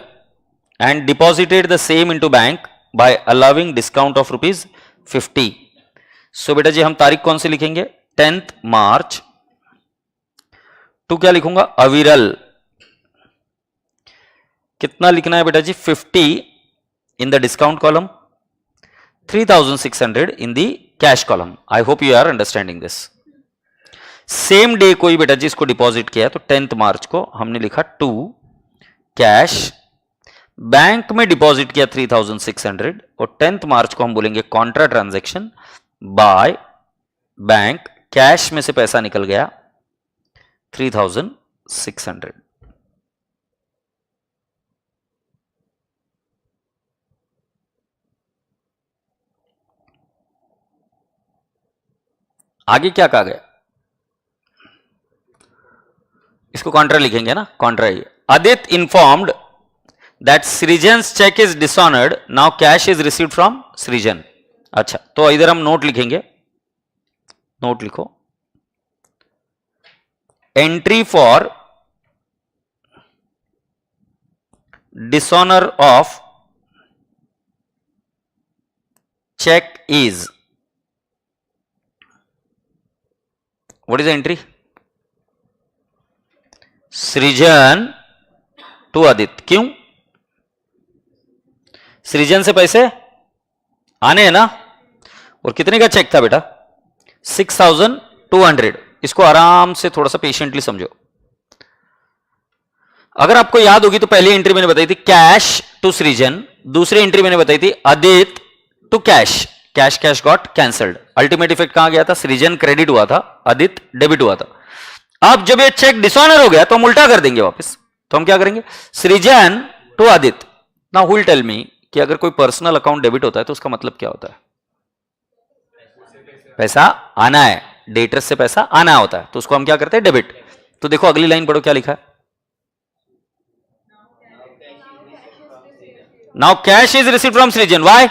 Speaker 1: and deposited the same into bank by allowing discount of ₹50। सो बेटा जी हम तारीख कौन सी लिखेंगे? 10 मार्च टू क्या लिखूंगा? अविरल। कितना लिखना है बेटा जी? 50 in the discount column, 3600 in the cash column. I hope you are understanding this. Same day कोई बेटा जी इसको डिपॉजिट किया तो 10 मार्च को हमने लिखा 2 कैश, बैंक में डिपॉजिट किया 3600 और 10 मार्च को हम बोलेंगे Contra transaction by bank, cash में से पैसा निकल गया 3600। आगे क्या कहा गया? इसको कॉन्ट्रा लिखेंगे ना, contra. Adit informed that Srijan's cheque is dishonoured, now cash is received from Srijan. अच्छा, तो इधर हम नोट लिखेंगे, नोट लिखो, entry for dishonour of cheque is, what is the entry? Srijan to Adit. क्यों? सृजन से पैसे आने हैं ना, और कितने का चेक था बेटा? 6200। इसको आराम से थोड़ा सा पेशेंटली समझो। अगर आपको याद होगी तो पहली एंट्री मैंने बताई थी कैश टू सृजन, दूसरी एंट्री मैंने बताई थी Adit to cash. Cash cash got cancelled, ultimate effect कहां गया था? सृजन क्रेडिट हुआ था, अदित डेबिट हुआ था। अब जब ये चेक डिसऑनर हो गया तो हम उल्टा कर देंगे वापस। तो हम क्या करेंगे? Srijan to Adit. Now who will tell me कि अगर कोई पर्सनल अकाउंट डेबिट होता है तो उसका मतलब क्या होता है? पैसा आना है, डेटर्स से पैसा आना होता है, तो उसको हम क्या करते हैं? डेबिट। तो देखो अगली लाइन पढ़ो, क्या लिखा है? Now cash is received from सृजन। व्हाई?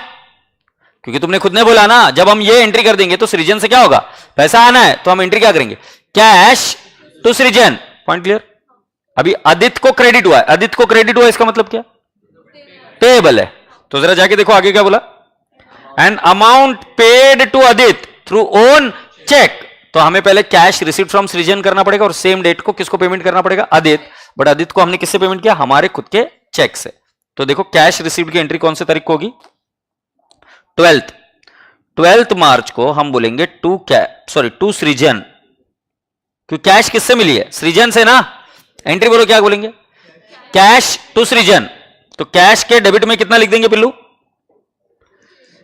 Speaker 1: क्योंकि तुमने खुद ने बोला ना, जब हम ये एंट्री कर देंगे तो सृजन से क्या होगा? पैसा आना है, तो हम एंट्री क्या करेंगे? कैश टू सृजन। Point clear? अभी अदित को क्रेडिट हुआ है, अदित को क्रेडिट हुआ, इसका मतलब क्या? पेएबल है। तो जरा जाके देखो आगे क्या बोला? An amount paid to Adit through own cheque तो हमें पहले कैश रिसीव्ड फ्रॉम सृजन करना पड़ेगा और सेम डेट को किसको पेमेंट करना पड़ेगा? आदित्य। बट आदित्य को हमने किससे पेमेंट किया? हमारे खुद के चेक से। तो देखो कैश रिसीव्ड की एंट्री कौन सी तारीख को होगी? 12th मार्च को हम बोलेंगे टू सृजन, क्योंकि कैश किससे मिली है? सृजन से ना। एंट्री बोलो क्या बोलेंगे? कैश टू सृजन। तो कैश के डेबिट में कितना लिख देंगे पिल्लू?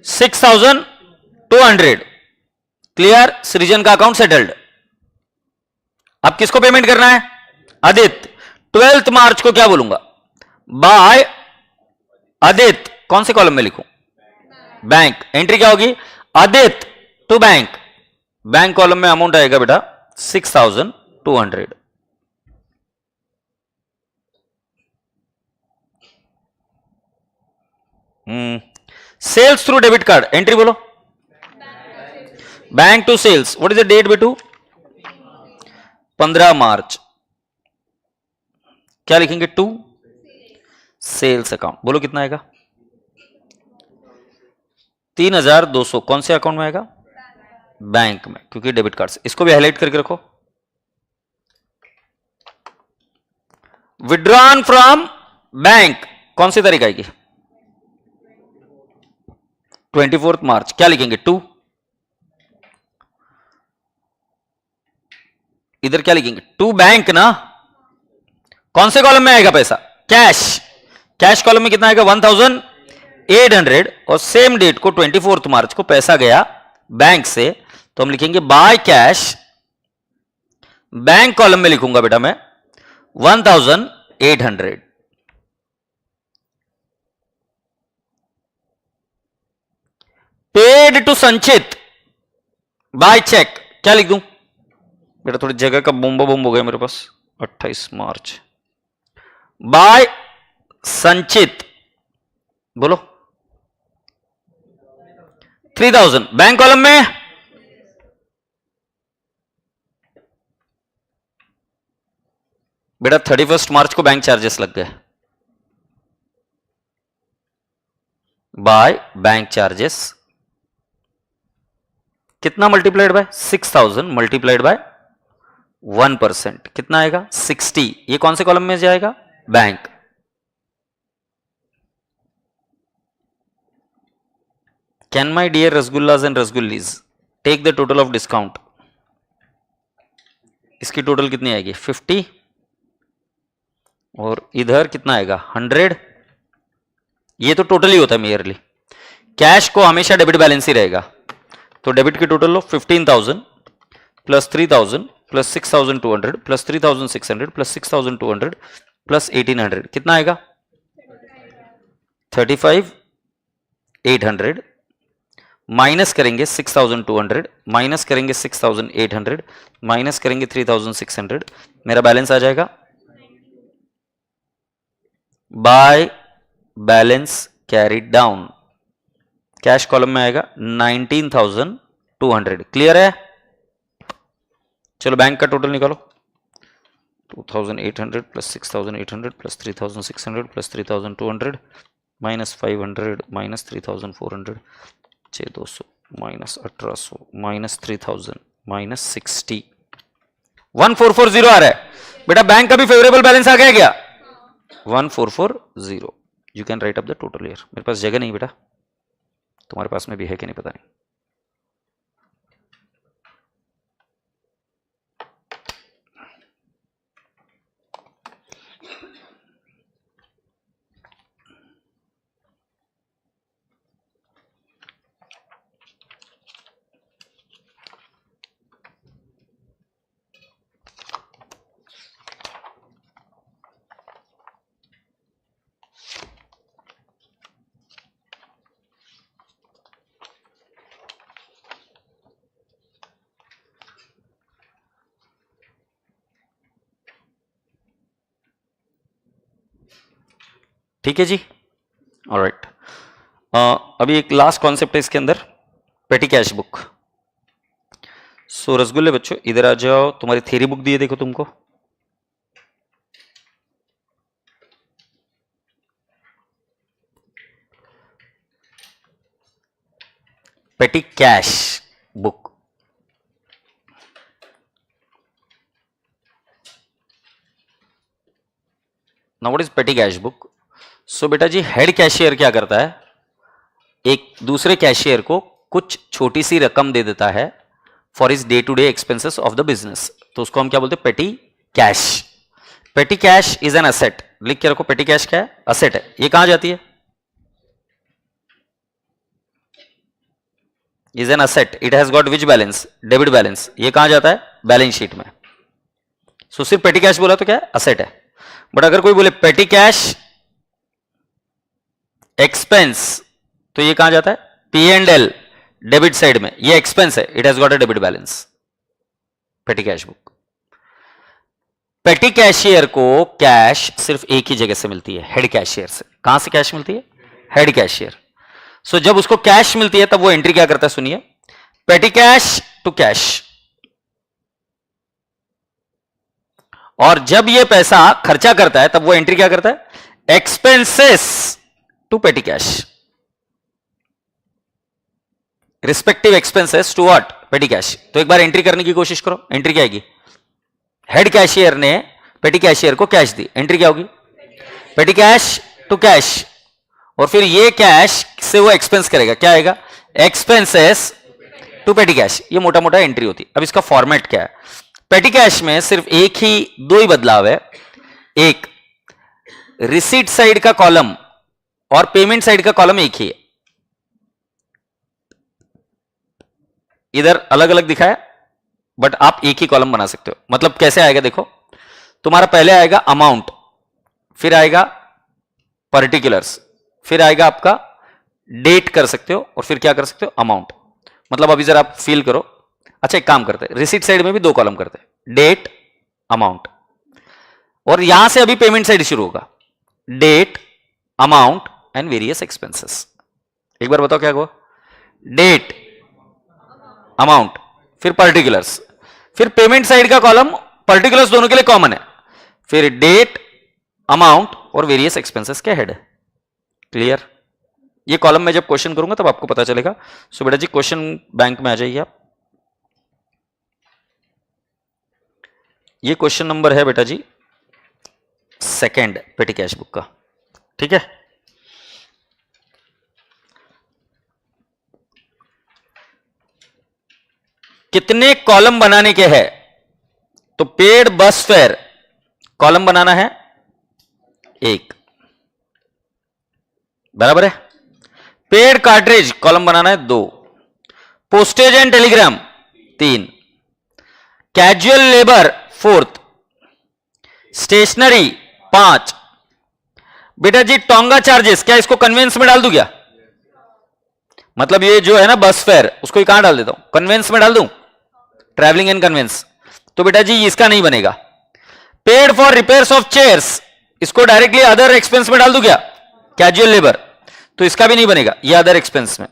Speaker 1: 6200। क्लियर? सृजन का अकाउंट सेटल्ड। अब किसको पेमेंट करना है? आदित्य। 12th मार्च को क्या बोलूंगा? बाय आदित्य। कौन से कॉलम में लिखूं? बैंक। एंट्री क्या होगी? Aditya to bank. Bank column में अमाउंट आएगा बेटा 6200। Sales through debit card. Entry बोलो। Bank to sales. What is the date बेटू? 15 मार्च। क्या लिखेंगे? To sales account. बोलो कितना आएगा? 3200। कौन से अकाउंट में आएगा? बैंक में, क्योंकि डेबिट कार्ड से। इसको भी हाईलाइट करके रखो। विड्रॉन फ्रॉम बैंक कौन सी तारीख आएगी? 24 मार्च। क्या लिखेंगे? टू। इधर क्या लिखेंगे? टू बैंक ना। कौन से कॉलम में आएगा पैसा? कैश। कैश कॉलम में कितना आएगा? 1800। और सेम डेट को 24 मार्च को पैसा गया बैंक से, तो हम लिखेंगे बाय कैश। बैंक कॉलम में लिखूंगा बेटा मैं 1800। Paid to Sanchit by check. क्या लिख दूं बेटा? थोड़ी जगह का बोम्बा बोम्ब हो गया मेरे पास। 28 मार्च बाय संचित। बोलो 3000। बैंक कॉलम में बेटा 31 मार्च को बैंक चार्जेस लग गए। बाय बैंक चार्जेस कितना मल्टीप्लाइड बाय? 6000 multiplied by 1%। कितना आएगा? 60। ये कौन से कॉलम में जाएगा? Bank. Can my dear rasgullas and rasgullies take the total of discount? इसकी टोटल कितनी आएगी? 50। और इधर कितना आएगा? 100। ये तो टोटल ही होता है मेयरली। कैश को हमेशा डेबिट बैलेंस ही रहेगा। तो डेबिट की टोटल लो 15,000 plus 3,000 plus 6,200 plus 3,600 plus 6,200 plus 1,800। कितना आएगा? 35,800। माइनस करेंगे 6,200, माइनस करेंगे 6,800, माइनस करेंगे 3,600। मेरा बैलेंस आ जाएगा by balance carried down. Cash column में आएगा 19,200। क्लियर है? चलो बैंक का टोटल निकालो। 2,800 plus 6,800 plus 3,600 plus 3,200 minus 500 minus 3,400 6,200 minus 1,800 minus 3,000 minus 60। 1440 आ रहा है बेटा। बैंक का भी फेवरेबल बैलेंस आ गया क्या? 1440। You can write up the total here. मेरे पास जगह नहीं बेटा, तुम्हारे पास में भी है कि नहीं पता नहीं। ठीक है जी, ऑलराइट। अभी एक लास्ट कॉन्सेप्ट है इसके अंदर, पेटी कैश बुक। सो रसगुल्ले बच्चों इधर आ जाओ, तुम्हारी थ्योरी बुक दी है देखो तुमको। Petty cash book now what is petty cash book? So बेटा जी हेड कैशियर क्या करता है, एक दूसरे कैशियर को कुछ छोटी सी रकम दे देता है for his day to day expenses of the business, तो उसको हम क्या बोलते हैं, पेटी कैश। पेटी कैश इज एन असेट, लिख के रखो, पेटी कैश क्या है, असेट है। ये कहां जाती है, is an asset, it has got which balance, debit balance. ये कहां जाता है, बैलेंस शीट में। सो सिर्फ पेटी कैश बोला तो क्या है, असेट है। बट अगर कोई बोले पेटी कैश एक्सपेंस, तो ये कहां जाता है, P&L, डेबिट साइड में, ये एक्सपेंस है, it has got a debit balance, पेटी कैश बुक। पेटी कैशियर को कैश सिर्फ एक ही जगह से मिलती है, हेड कैशियर से। कहां से कैश मिलती है, हेड कैशियर। सो जब उसको कैश मिलती है तब वो एंट्री क्या करता है, सुनिए, पेटी कैश टू कैश। और जब ये पैसा खर्चा करता है तब वो एंट्री क्या करता है, expenses to petty cash, respective expenses to what, petty cash. तो एक बार एंट्री करने की कोशिश करो, एंट्री क्या आएगी, हेड कैशियर ने पेटी कैशियर को कैश दी, एंट्री क्या होगी, पेटी कैश टू कैश। और फिर ये कैश से वो एक्सपेंस करेगा, क्या आएगा, एक्सपेंसेस टू पेटी कैश। ये मोटा मोटा एंट्री होती है। अब इसका फॉर्मेट क्या है, पेटी कैश में सिर्फ एक ही, दो ही बदलाव है। एक, रिसीट साइड का कॉलम और पेमेंट साइड का कॉलम एक ही है, इधर अलग अलग दिखाया, बट आप एक ही कॉलम बना सकते हो। मतलब कैसे आएगा देखो, तुम्हारा पहले आएगा अमाउंट, फिर आएगा पर्टिकुलर्स, फिर आएगा आपका डेट कर सकते हो, और फिर क्या कर सकते हो, अमाउंट। मतलब अभी जरा आप फील करो। अच्छा एक काम करते हैं, रिसीट साइड में भी दो कॉलम करते हैं, डेट अमाउंट, और यहां से अभी पेमेंट साइड शुरू होगा, date amount and various expenses. एक बार बताओ क्या हुआ, डेट अमाउंट फिर पर्टिकुलर्स, फिर पेमेंट साइड का कॉलम पर्टिकुलर्स दोनों के लिए कॉमन है, फिर डेट अमाउंट और वेरियस एक्सपेंसेस के हेड है। क्लियर? ये कॉलम में जब क्वेश्चन करूंगा तब आपको पता चलेगा। सो बेटा जी क्वेश्चन बैंक में आ जाइए आप। ये क्वेश्चन नंबर है बेटा जी सेकंड पेटी कैश बुक का, ठीक है। कितने कॉलम बनाने के हैं, तो पेड बस फेयर कॉलम बनाना है एक, बराबर है। पेड कार्ट्रिज कॉलम बनाना है दो, पोस्टेज एंड टेलीग्राम तीन, कैजुअल लेबर फोर्थ, स्टेशनरी पांच। बेटा जी टोंगा चार्जेस क्या इसको कन्वेंस में डाल दूं क्या, मतलब ये जो है ना बस फेयर, उसको कहां डाल देता हूं, कन्वेंस में डाल दूं, ट्रैवलिंग एंड कन्वेंस। तो बेटा जी इसका नहीं बनेगा। Paid for repairs of chairs, इसको डायरेक्टली अदर एक्सपेंस में डाल दूं क्या, कैजुअल लेबर, तो इसका भी नहीं बनेगा, ये अदर एक्सपेंस में,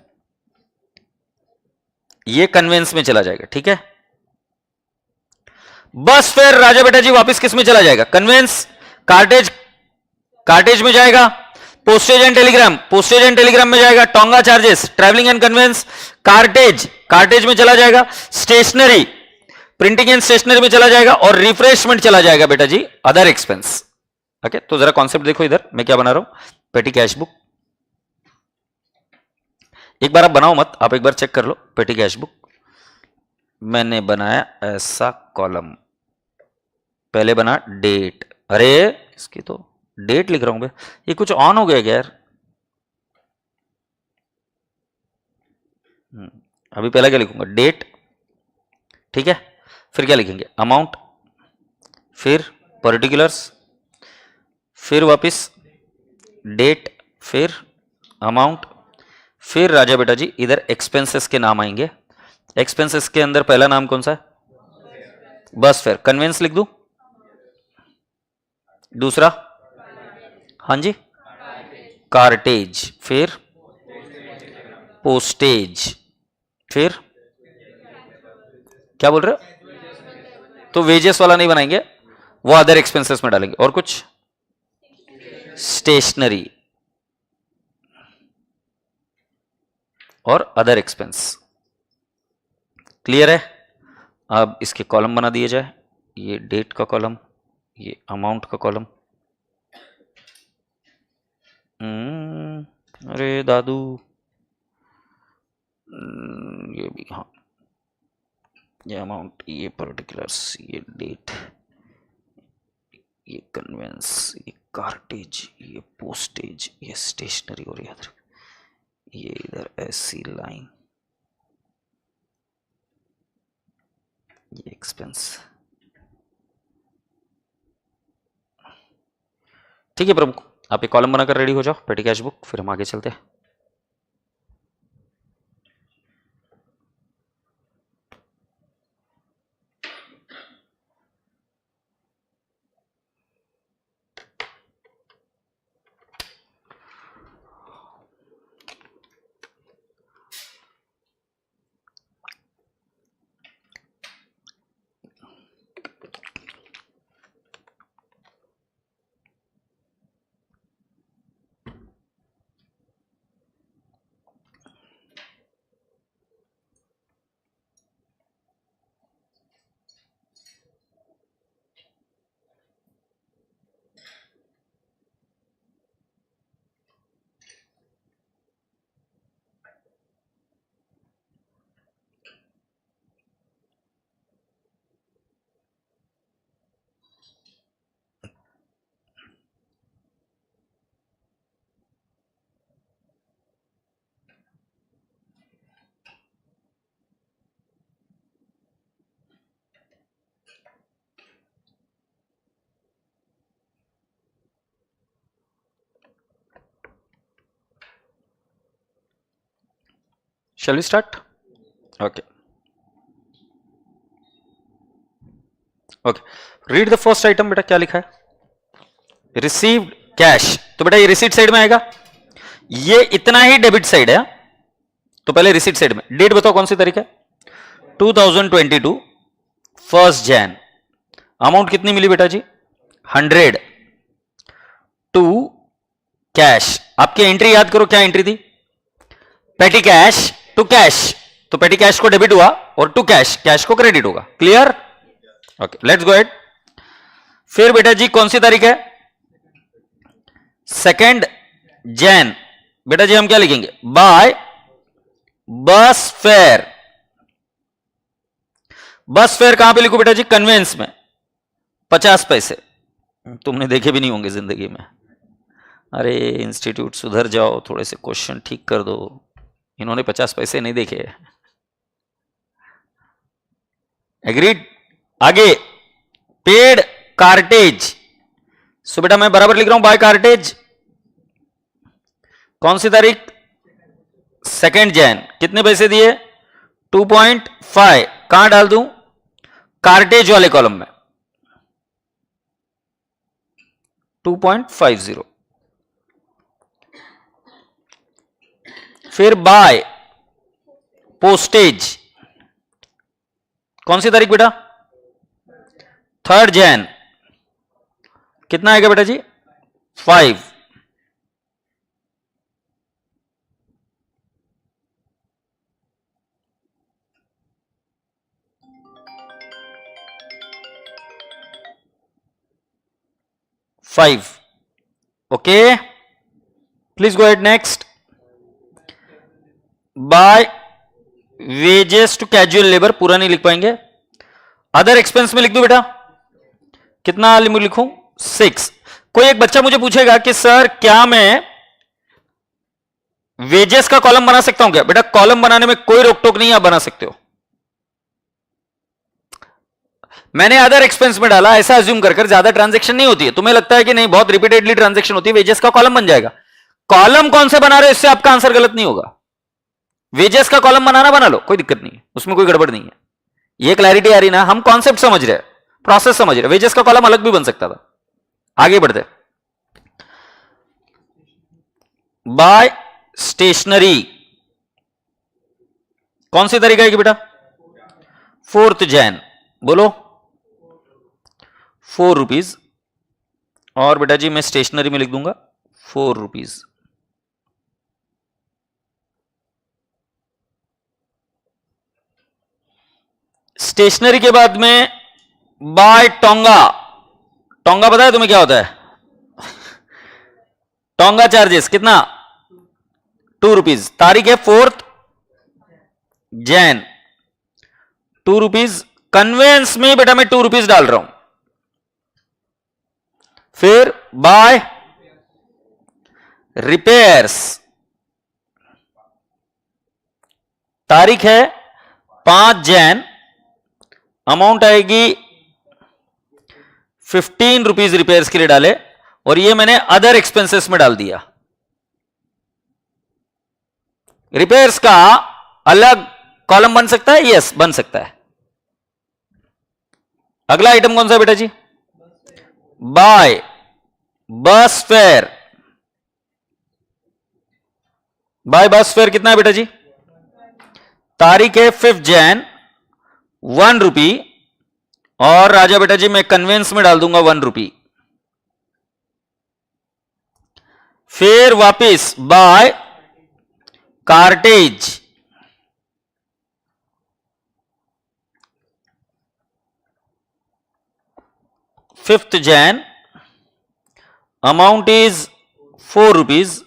Speaker 1: ये कन्वेंस में चला जाएगा, ठीक है। बस फेयर राजा बेटा जी वापस किस में चला जाएगा, कन्वेंस, कार्टेज कार्टेज में जाएगा, postage and telegram, postage and telegram में जाएगा, tonga charges travelling and conveyance, cartage cartage में चला जाएगा, स्टेशनरी प्रिंटिंग एंड स्टेशनरी में चला जाएगा, और रिफ्रेशमेंट चला जाएगा बेटा जी अदर एक्सपेंस। ओके, तो जरा कॉन्सेप्ट देखो इधर मैं क्या बना रहा हूं, पेटी कैश बुक। एक बार आप बनाओ मत, आप एक बार चेक कर लो पेटी कैश बुक। मैंने बनाया ऐसा कॉलम, पहले बना डेट, अरे इसकी तो डेट लिख रहा हूं, ये कुछ ऑन हो गया क्या यार। अभी पहले क्या लिखूंगा, डेट, ठीक है। फिर क्या लिखेंगे, अमाउंट, फिर पर्टिकुलर्स, फिर वापस डेट, फिर अमाउंट, फिर राजा बेटा जी इधर एक्सपेंसेस के नाम आएंगे। एक्सपेंसेस के अंदर पहला नाम कौन सा है, बस फेयर, कन्वेंस लिख दूं, दूसरा हाँ जी कार्टेज, फिर पोस्टेज, फिर क्या बोल रहे हो, तो वेजेस वाला नहीं बनाएंगे, वो अदर एक्सपेंसेस में डालेंगे। और कुछ, स्टेशनरी और अदर एक्सपेंस। क्लियर है? अब इसके कॉलम बना दिए जाए, ये डेट का कॉलम, ये अमाउंट का कॉलम, अरे दादू, ये भी हाँ, ये अमाउंट, ये पर्टिकुलर्स, ये डेट, ये कन्वेंस, ये कार्टेज, ये पोस्टेज, ये स्टेशनरी, और ये इधर ऐसी लाइन, ये एक्सपेंस। ठीक है प्रभु, आप एक कॉलम बनाकर रेडी हो जाओ, पेटी कैश बुक, फिर हम आगे चलते हैं। Shall we start? Okay. Okay. Read the first item बेटा, क्या लिखा है? Received cash. तो बेटा ये रिसीट साइड में आएगा, ये इतना ही डेबिट साइड है, तो पहले रिसीट साइड में डेट बताओ कौन सी तारीख है? 2022 1 जैन। अमाउंट कितनी मिली बेटा जी? 100 टू कैश। आपकी एंट्री याद करो, क्या एंट्री थी? पेटी कैश टू कैश, तो पेटी कैश को डेबिट हुआ और टू कैश, कैश को क्रेडिट होगा। Clear? Okay, let's go at. फिर बेटा जी कौन सी तारीख है? 2 जैन। बेटा जी हम क्या लिखेंगे? Bye bus fair. बस फेयर कहां पे लिखू बेटा जी? कन्वेंस में 50 पैसे। तुमने देखे भी नहीं होंगे जिंदगी में। अरे इंस्टीट्यूट सुधर जाओ, थोड़े से क्वेश्चन ठीक कर दो। इन्होंने 50 पैसे नहीं देखे। एग्रीड? आगे पेड कार्टेज। सो बेटा मैं बराबर लिख रहा हूं बाय कार्टेज। कौन सी तारीख? 2 जैन। कितने पैसे दिए? 2.5। कहां डाल दूं? कार्टेज वाले कॉलम में 2.50। फिर बाय पोस्टेज। कौन सी तारीख बेटा? 3 जैन। कितना आएगा बेटा जी? 5। Okay, please go at next. By wages to casual labour, पूरा नहीं लिख पाएंगे। अदर एक्सपेंस में लिख दो बेटा, कितना लिखूं? 6। कोई एक बच्चा मुझे पूछेगा कि सर क्या मैं वेजेस का कॉलम बना सकता हूं क्या? बेटा कॉलम बनाने में कोई रोक टोक नहीं, आप बना सकते हो। मैंने अदर एक्सपेंस में डाला, ऐसा अज्यूम कर ज्यादा ट्रांजैक्शन नहीं होती है। तुम्हें लगता है कि नहीं बहुत रिपीटेडली ट्रांजैक्शन होती है, वेजेस का कॉलम बन जाएगा। कॉलम कौन से बना रहे हो इससे आपका आंसर गलत नहीं होगा। वेजेस का कॉलम बनाना बना लो, कोई दिक्कत नहीं है, उसमें कोई गड़बड़ नहीं है। ये क्लैरिटी आ रही ना? हम कॉन्सेप्ट समझ रहे हैं, प्रोसेस समझ रहे। वेजेस का कॉलम अलग भी बन सकता था। आगे बढ़ते। By stationery. कौन सी तारीख आएगी बेटा? 4 जैन। बोलो 4 रुपीज। और बेटा जी मैं स्टेशनरी में लिख दूंगा 4 रुपीज। स्टेशनरी के बाद में बाय टोंगा। टोंगा पता है तुम्हें क्या होता है? टोंगा चार्जेस कितना, 2 रुपीज। तारीख है 4 जैन, 2 रुपीज। कन्वेंस में बेटा मैं 2 रुपीज डाल रहा हूं। फिर बाय रिपेयर्स, तारीख है 5 जैन, अमाउंट आएगी 15 रुपीज रिपेयर्स के लिए डाले, और ये मैंने अदर एक्सपेंसेस में डाल दिया। रिपेयर्स का अलग कॉलम बन सकता है, यस बन सकता है। अगला आइटम कौन सा है बेटा जी, by bus fare. By bus fare कितना है बेटा जी, तारीख है 5 जैन, 1 रुपी, और राजा बेटा जी मैं कन्वेंस में डाल दूंगा 1 रुपी। फिर वापिस by cartage, fifth Jan, amount is 4 rupees,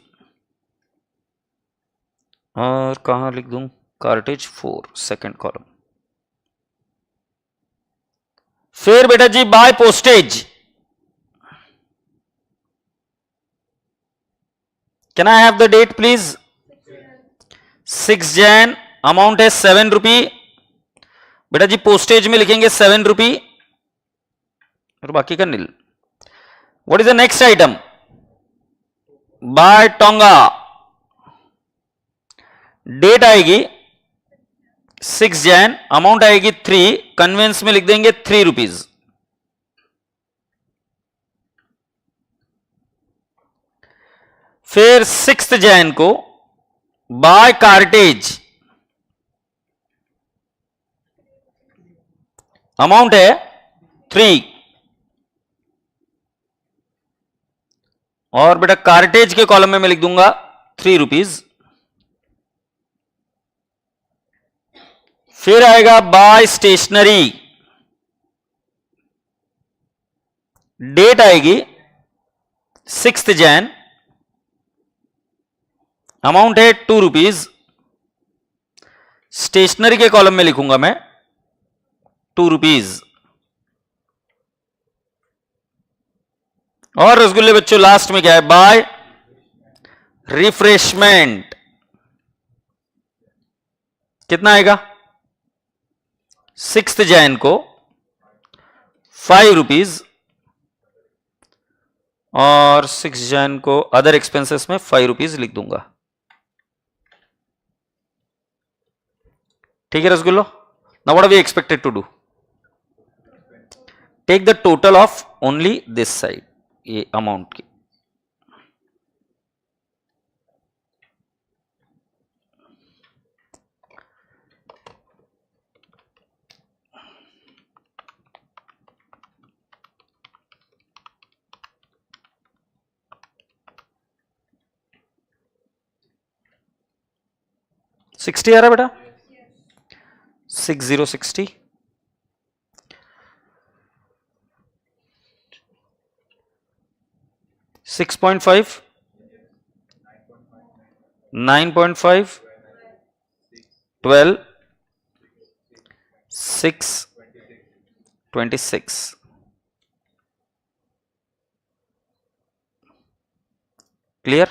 Speaker 1: और कहां लिख दूं, कार्टेज 4 सेकेंड कॉलम। फिर बेटा जी by postage, can I have the date please, 6 Jan, amount है 7 रुपी। बेटा जी पोस्टेज में लिखेंगे 7 रुपी और बाकी का nil. What is the next item, by tonga, date आएगी 6 जैन, अमाउंट आएगी 3, कन्वेंस में लिख देंगे 3 रुपीज। फिर 6 जैन को बाय कार्टेज, अमाउंट है 3, और बेटा कार्टेज के कॉलम में मैं लिख दूंगा 3 रुपीज। फिर आएगा बाय स्टेशनरी, डेट आएगी 6 जैन, अमाउंट है 2 रुपीज। स्टेशनरी के कॉलम में लिखूंगा मैं 2 रुपीज। और रसगुल्ले बच्चों लास्ट में क्या है, बाय रिफ्रेशमेंट, कितना आएगा, 6 जैन को 5 रुपीज, और 6 जैन को अदर एक्सपेंसेस में 5 रुपीज लिख दूंगा। ठीक है रसगुल्लो, now what are we expected to do, take the total of only this side, ये अमाउंट की। $60 आ रहा है बेटा, 6060, 6.5, 9.5, 12, 6, 26। क्लियर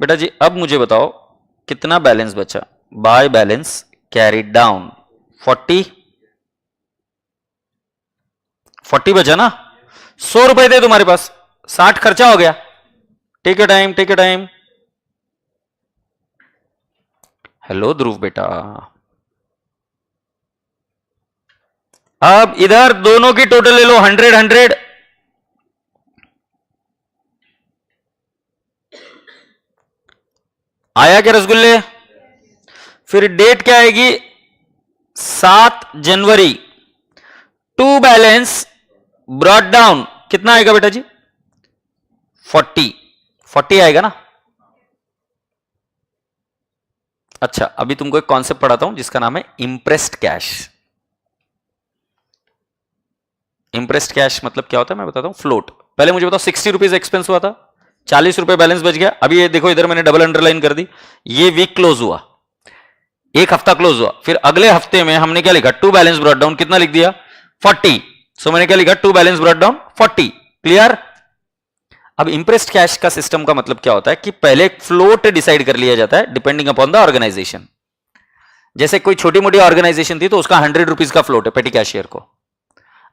Speaker 1: बेटा जी, अब मुझे बताओ कितना बैलेंस बचा, बाय बैलेंस कैरी डाउन 40 बचा ना, 100 रुपए थे तुम्हारे पास, 60 खर्चा हो गया। Take your time, take your time. Hello Dhruv बेटा, अब इधर दोनों की टोटल ले लो 100 100, आया क्या रसगुल्ले। फिर डेट क्या आएगी, 7 जनवरी, टू बैलेंस ब्रॉट डाउन कितना आएगा बेटा जी, 40 आएगा ना। अच्छा अभी तुमको एक कॉन्सेप्ट पढ़ाता हूं जिसका नाम है इंप्रेस्ड कैश। इंप्रेस्ड कैश मतलब क्या होता है मैं बताता हूं, फ्लोट। पहले मुझे बताओ 60 रुपीज एक्सपेंस हुआ था, ₹40 बैलेंस बच गया। अभी ये देखो इधर मैंने डबल अंडरलाइन कर दी, ये वीक क्लोज हुआ, एक हफ्ता क्लोज हुआ, फिर अगले हफ्ते में हमने क्या लिखा, टू बैलेंस ब्रॉट डाउन, कितना लिख दिया 40। सो मैंने क्या लिखा, to balance brought down 40। Clear. अब इंप्रेस्ड कैश का सिस्टम का मतलब क्या होता है कि पहले फ्लोट डिसाइड कर लिया जाता है डिपेंडिंग अपॉन द ऑर्गेनाइजेशन। जैसे कोई छोटी मोटी ऑर्गेनाइजेशन थी तो उसका ₹100 का फ्लोट है पेटी कैशियर को।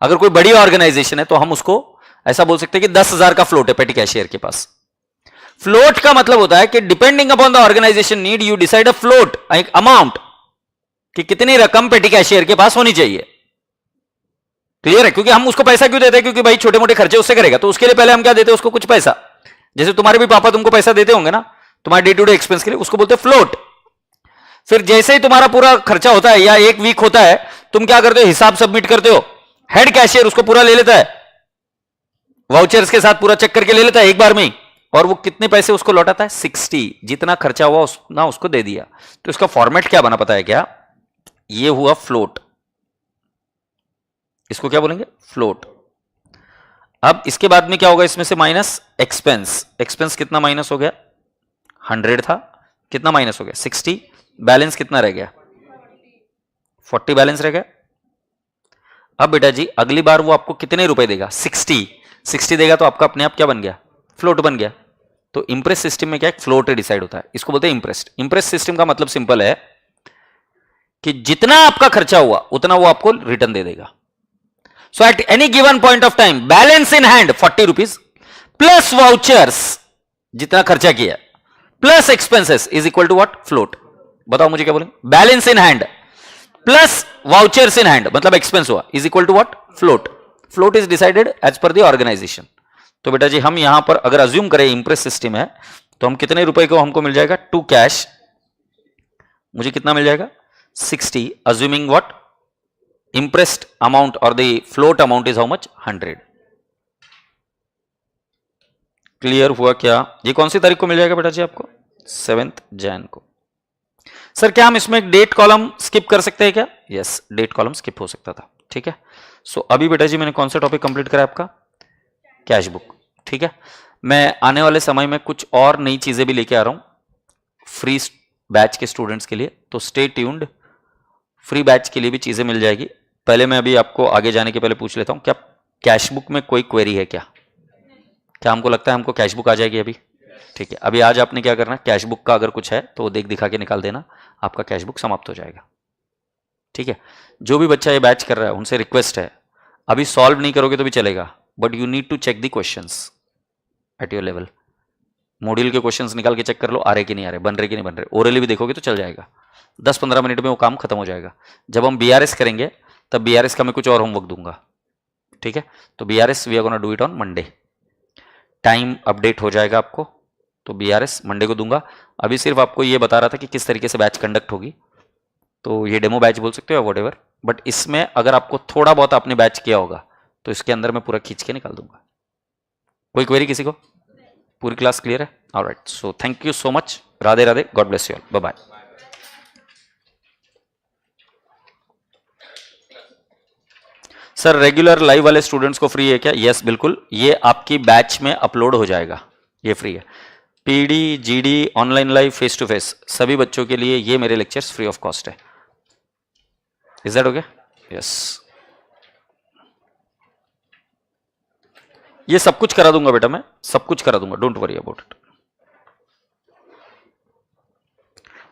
Speaker 1: अगर कोई बड़ी ऑर्गेनाइजेशन है तो हम उसको ऐसा बोल सकते हैं कि 10,000 का फ्लोट है पेटी कैशियर के पास। फ्लोट का मतलब होता है कि depending upon the organisation need you decide a float, एक अमाउंट, कि कितनी रकम पेटी कैशियर के पास होनी चाहिए। क्लियर है। क्योंकि हम उसको पैसा क्यों देते हैं, क्योंकि भाई छोटे मोटे खर्चे उससे करेगा, तो उसके लिए पहले हम क्या देते हैं उसको कुछ पैसा। जैसे तुम्हारे भी पापा तुमको पैसा देते होंगे ना तुम्हारे डे टू डे एक्सपेंस के लिए, उसको बोलते हैं फ्लोट। फिर जैसे ही तुम्हारा पूरा खर्चा होता है या एक वीक होता है, तुम क्या करते हो, हिसाब सबमिट करते हो, हेड कैशियर उसको पूरा ले लेता है, वाउचर्स के साथ पूरा चेक करके ले लेता है एक बार में ही, और वो कितने पैसे उसको लौटाता है 60। जितना खर्चा हुआ उतना उसको दे दिया। तो इसका फॉर्मेट क्या बना पता है क्या, ये हुआ फ्लोट, इसको क्या बोलेंगे फ्लोट। अब इसके बाद में क्या होगा, इसमें से माइनस एक्सपेंस, एक्सपेंस कितना माइनस हो गया 100 था, कितना माइनस हो गया 60, बैलेंस कितना रह गया 40 बैलेंस रह गया। अब बेटा जी अगली बार वो आपको कितने रुपए देगा 60 देगा, तो आपका अपने आप क्या बन गया फ्लोट बन गया। तो इंप्रेस सिस्टम में क्या फ्लोट डिसाइड होता है, इसको बोलते हैं इंप्रेस्ड। इंप्रेस सिस्टम का मतलब सिंपल है कि जितना आपका खर्चा हुआ उतना वो आपको रिटर्न दे देगा। So at any given point of time balance in hand ₹40 plus vouchers जितना खर्चा किया plus expenses is equal to what float. बताओ मुझे क्या बोलेंगे, balance in hand plus vouchers in hand मतलब एक्सपेंस हुआ is equal to what float. Float is decided as per the organisation. तो बेटा जी हम यहां पर अगर अज्यूम करें इंप्रेस सिस्टम है तो हम कितने रुपए को हमको मिल जाएगा टू कैश, मुझे कितना मिल जाएगा 60, assuming what impressed amount or the float amount is how much 100। Clear हुआ क्या। ये कौन सी तारीख को मिल जाएगा बेटा जी आपको 7 जैन को। सर क्या हम इसमें एक डेट कॉलम स्किप कर सकते हैं क्या, यस डेट कॉलम स्किप हो सकता था। ठीक है। सो अभी बेटा जी मैंने कौन सा टॉपिक कंप्लीट करा आपका कैश बुक। ठीक है। मैं आने वाले समय में कुछ और नई चीजें भी लेके आ रहा हूं फ्री बैच के स्टूडेंट्स के लिए, तो स्टे ट्यून्ड। फ्री बैच के लिए भी चीजें मिल जाएगी। पहले मैं अभी आपको आगे जाने के पहले पूछ लेता हूं क्या कैश बुक में कोई क्वेरी है क्या, क्या हमको लगता है हमको कैश बुक आ जाएगी अभी। ठीक है। अभी आज आपने क्या करना है, कैश बुक का अगर कुछ है तो वो देख दिखा के निकाल देना, आपका कैश बुक समाप्त हो जाएगा। ठीक है। जो भी बच्चा ये बैच कर रहा है उनसे रिक्वेस्ट है, अभी सॉल्व नहीं करोगे तो भी चलेगा, but you need to check the questions at your level. Module के क्वेश्चंस निकाल के चेक कर लो, आ रहे कि नहीं आ रहे, बन रहे कि नहीं बन रहे। ओरली भी देखोगे तो चल जाएगा, 10-15 मिनट में वो काम खत्म हो जाएगा। जब हम बीआरएस करेंगे तब बीआरएस का मैं कुछ और होमवर्क दूंगा। ठीक है। तो BRS we are gonna do it on Monday, time update हो जाएगा आपको, तो बीआरएस मंडे को दूंगा। अभी सिर्फ आपको ये बता रहा था कि किस तरीके से बैच कंडक्ट होगी, तो ये डेमो बैच बोल सकते हो वॉट एवर, बट इसमें अगर आपको थोड़ा बहुत आपने बैच किया होगा तो इसके अंदर मैं पूरा खींच के निकाल दूंगा। कोई क्वेरी किसी को, पूरी क्लास क्लियर है। Alright, so thank you so much, Radhe Radhe, god bless you all, bye bye. Sir regular live वाले स्टूडेंट्स को फ्री है क्या, यस बिल्कुल, ये आपकी बैच में अपलोड हो जाएगा, ये फ्री है। PD GD online live face to face सभी बच्चों के लिए ये मेरे लेक्चर्स फ्री ऑफ कॉस्ट है। Is that okay, yes. ये सब कुछ करा दूंगा बेटा, मैं सब कुछ करा दूंगा, don't worry about it.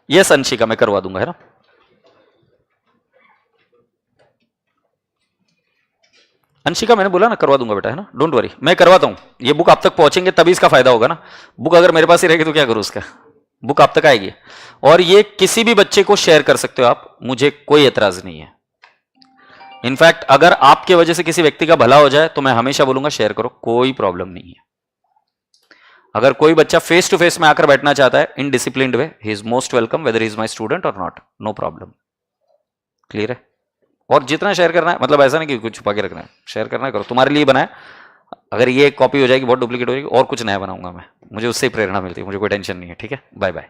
Speaker 1: Yes Anshika मैं करवा दूंगा, है ना। अंशिका मैंने बोला ना करवा दूंगा बेटा, है ना, डोंट वरी, मैं करवाता हूं। ये बुक आप तक पहुंचेंगे तभी इसका फायदा होगा ना। बुक अगर मेरे पास ही रहेगी तो क्या करूं उसका, बुक आप तक आएगी। और ये किसी भी बच्चे को शेयर कर सकते हो आप, मुझे कोई एतराज नहीं है। इनफैक्ट अगर आपके वजह से किसी व्यक्ति का भला हो जाए तो मैं हमेशा बोलूंगा शेयर करो, कोई प्रॉब्लम नहीं है। अगर कोई बच्चा फेस टू फेस में आकर बैठना चाहता है in disciplined way, he is most welcome whether he is my student और नॉट, नो प्रॉब्लम। क्लियर है। और जितना शेयर करना है, मतलब ऐसा नहीं कि कुछ छुपा के रखना है, शेयर करना है करो, तुम्हारे लिए बनाए। अगर ये कॉपी हो जाएगी बहुत डुप्लीकेट हो जाएगी और कुछ नया बनाऊंगा मैं, मुझे उससे ही प्रेरणा मिलती है, मुझे कोई टेंशन नहीं है। ठीक है, बाय बाय।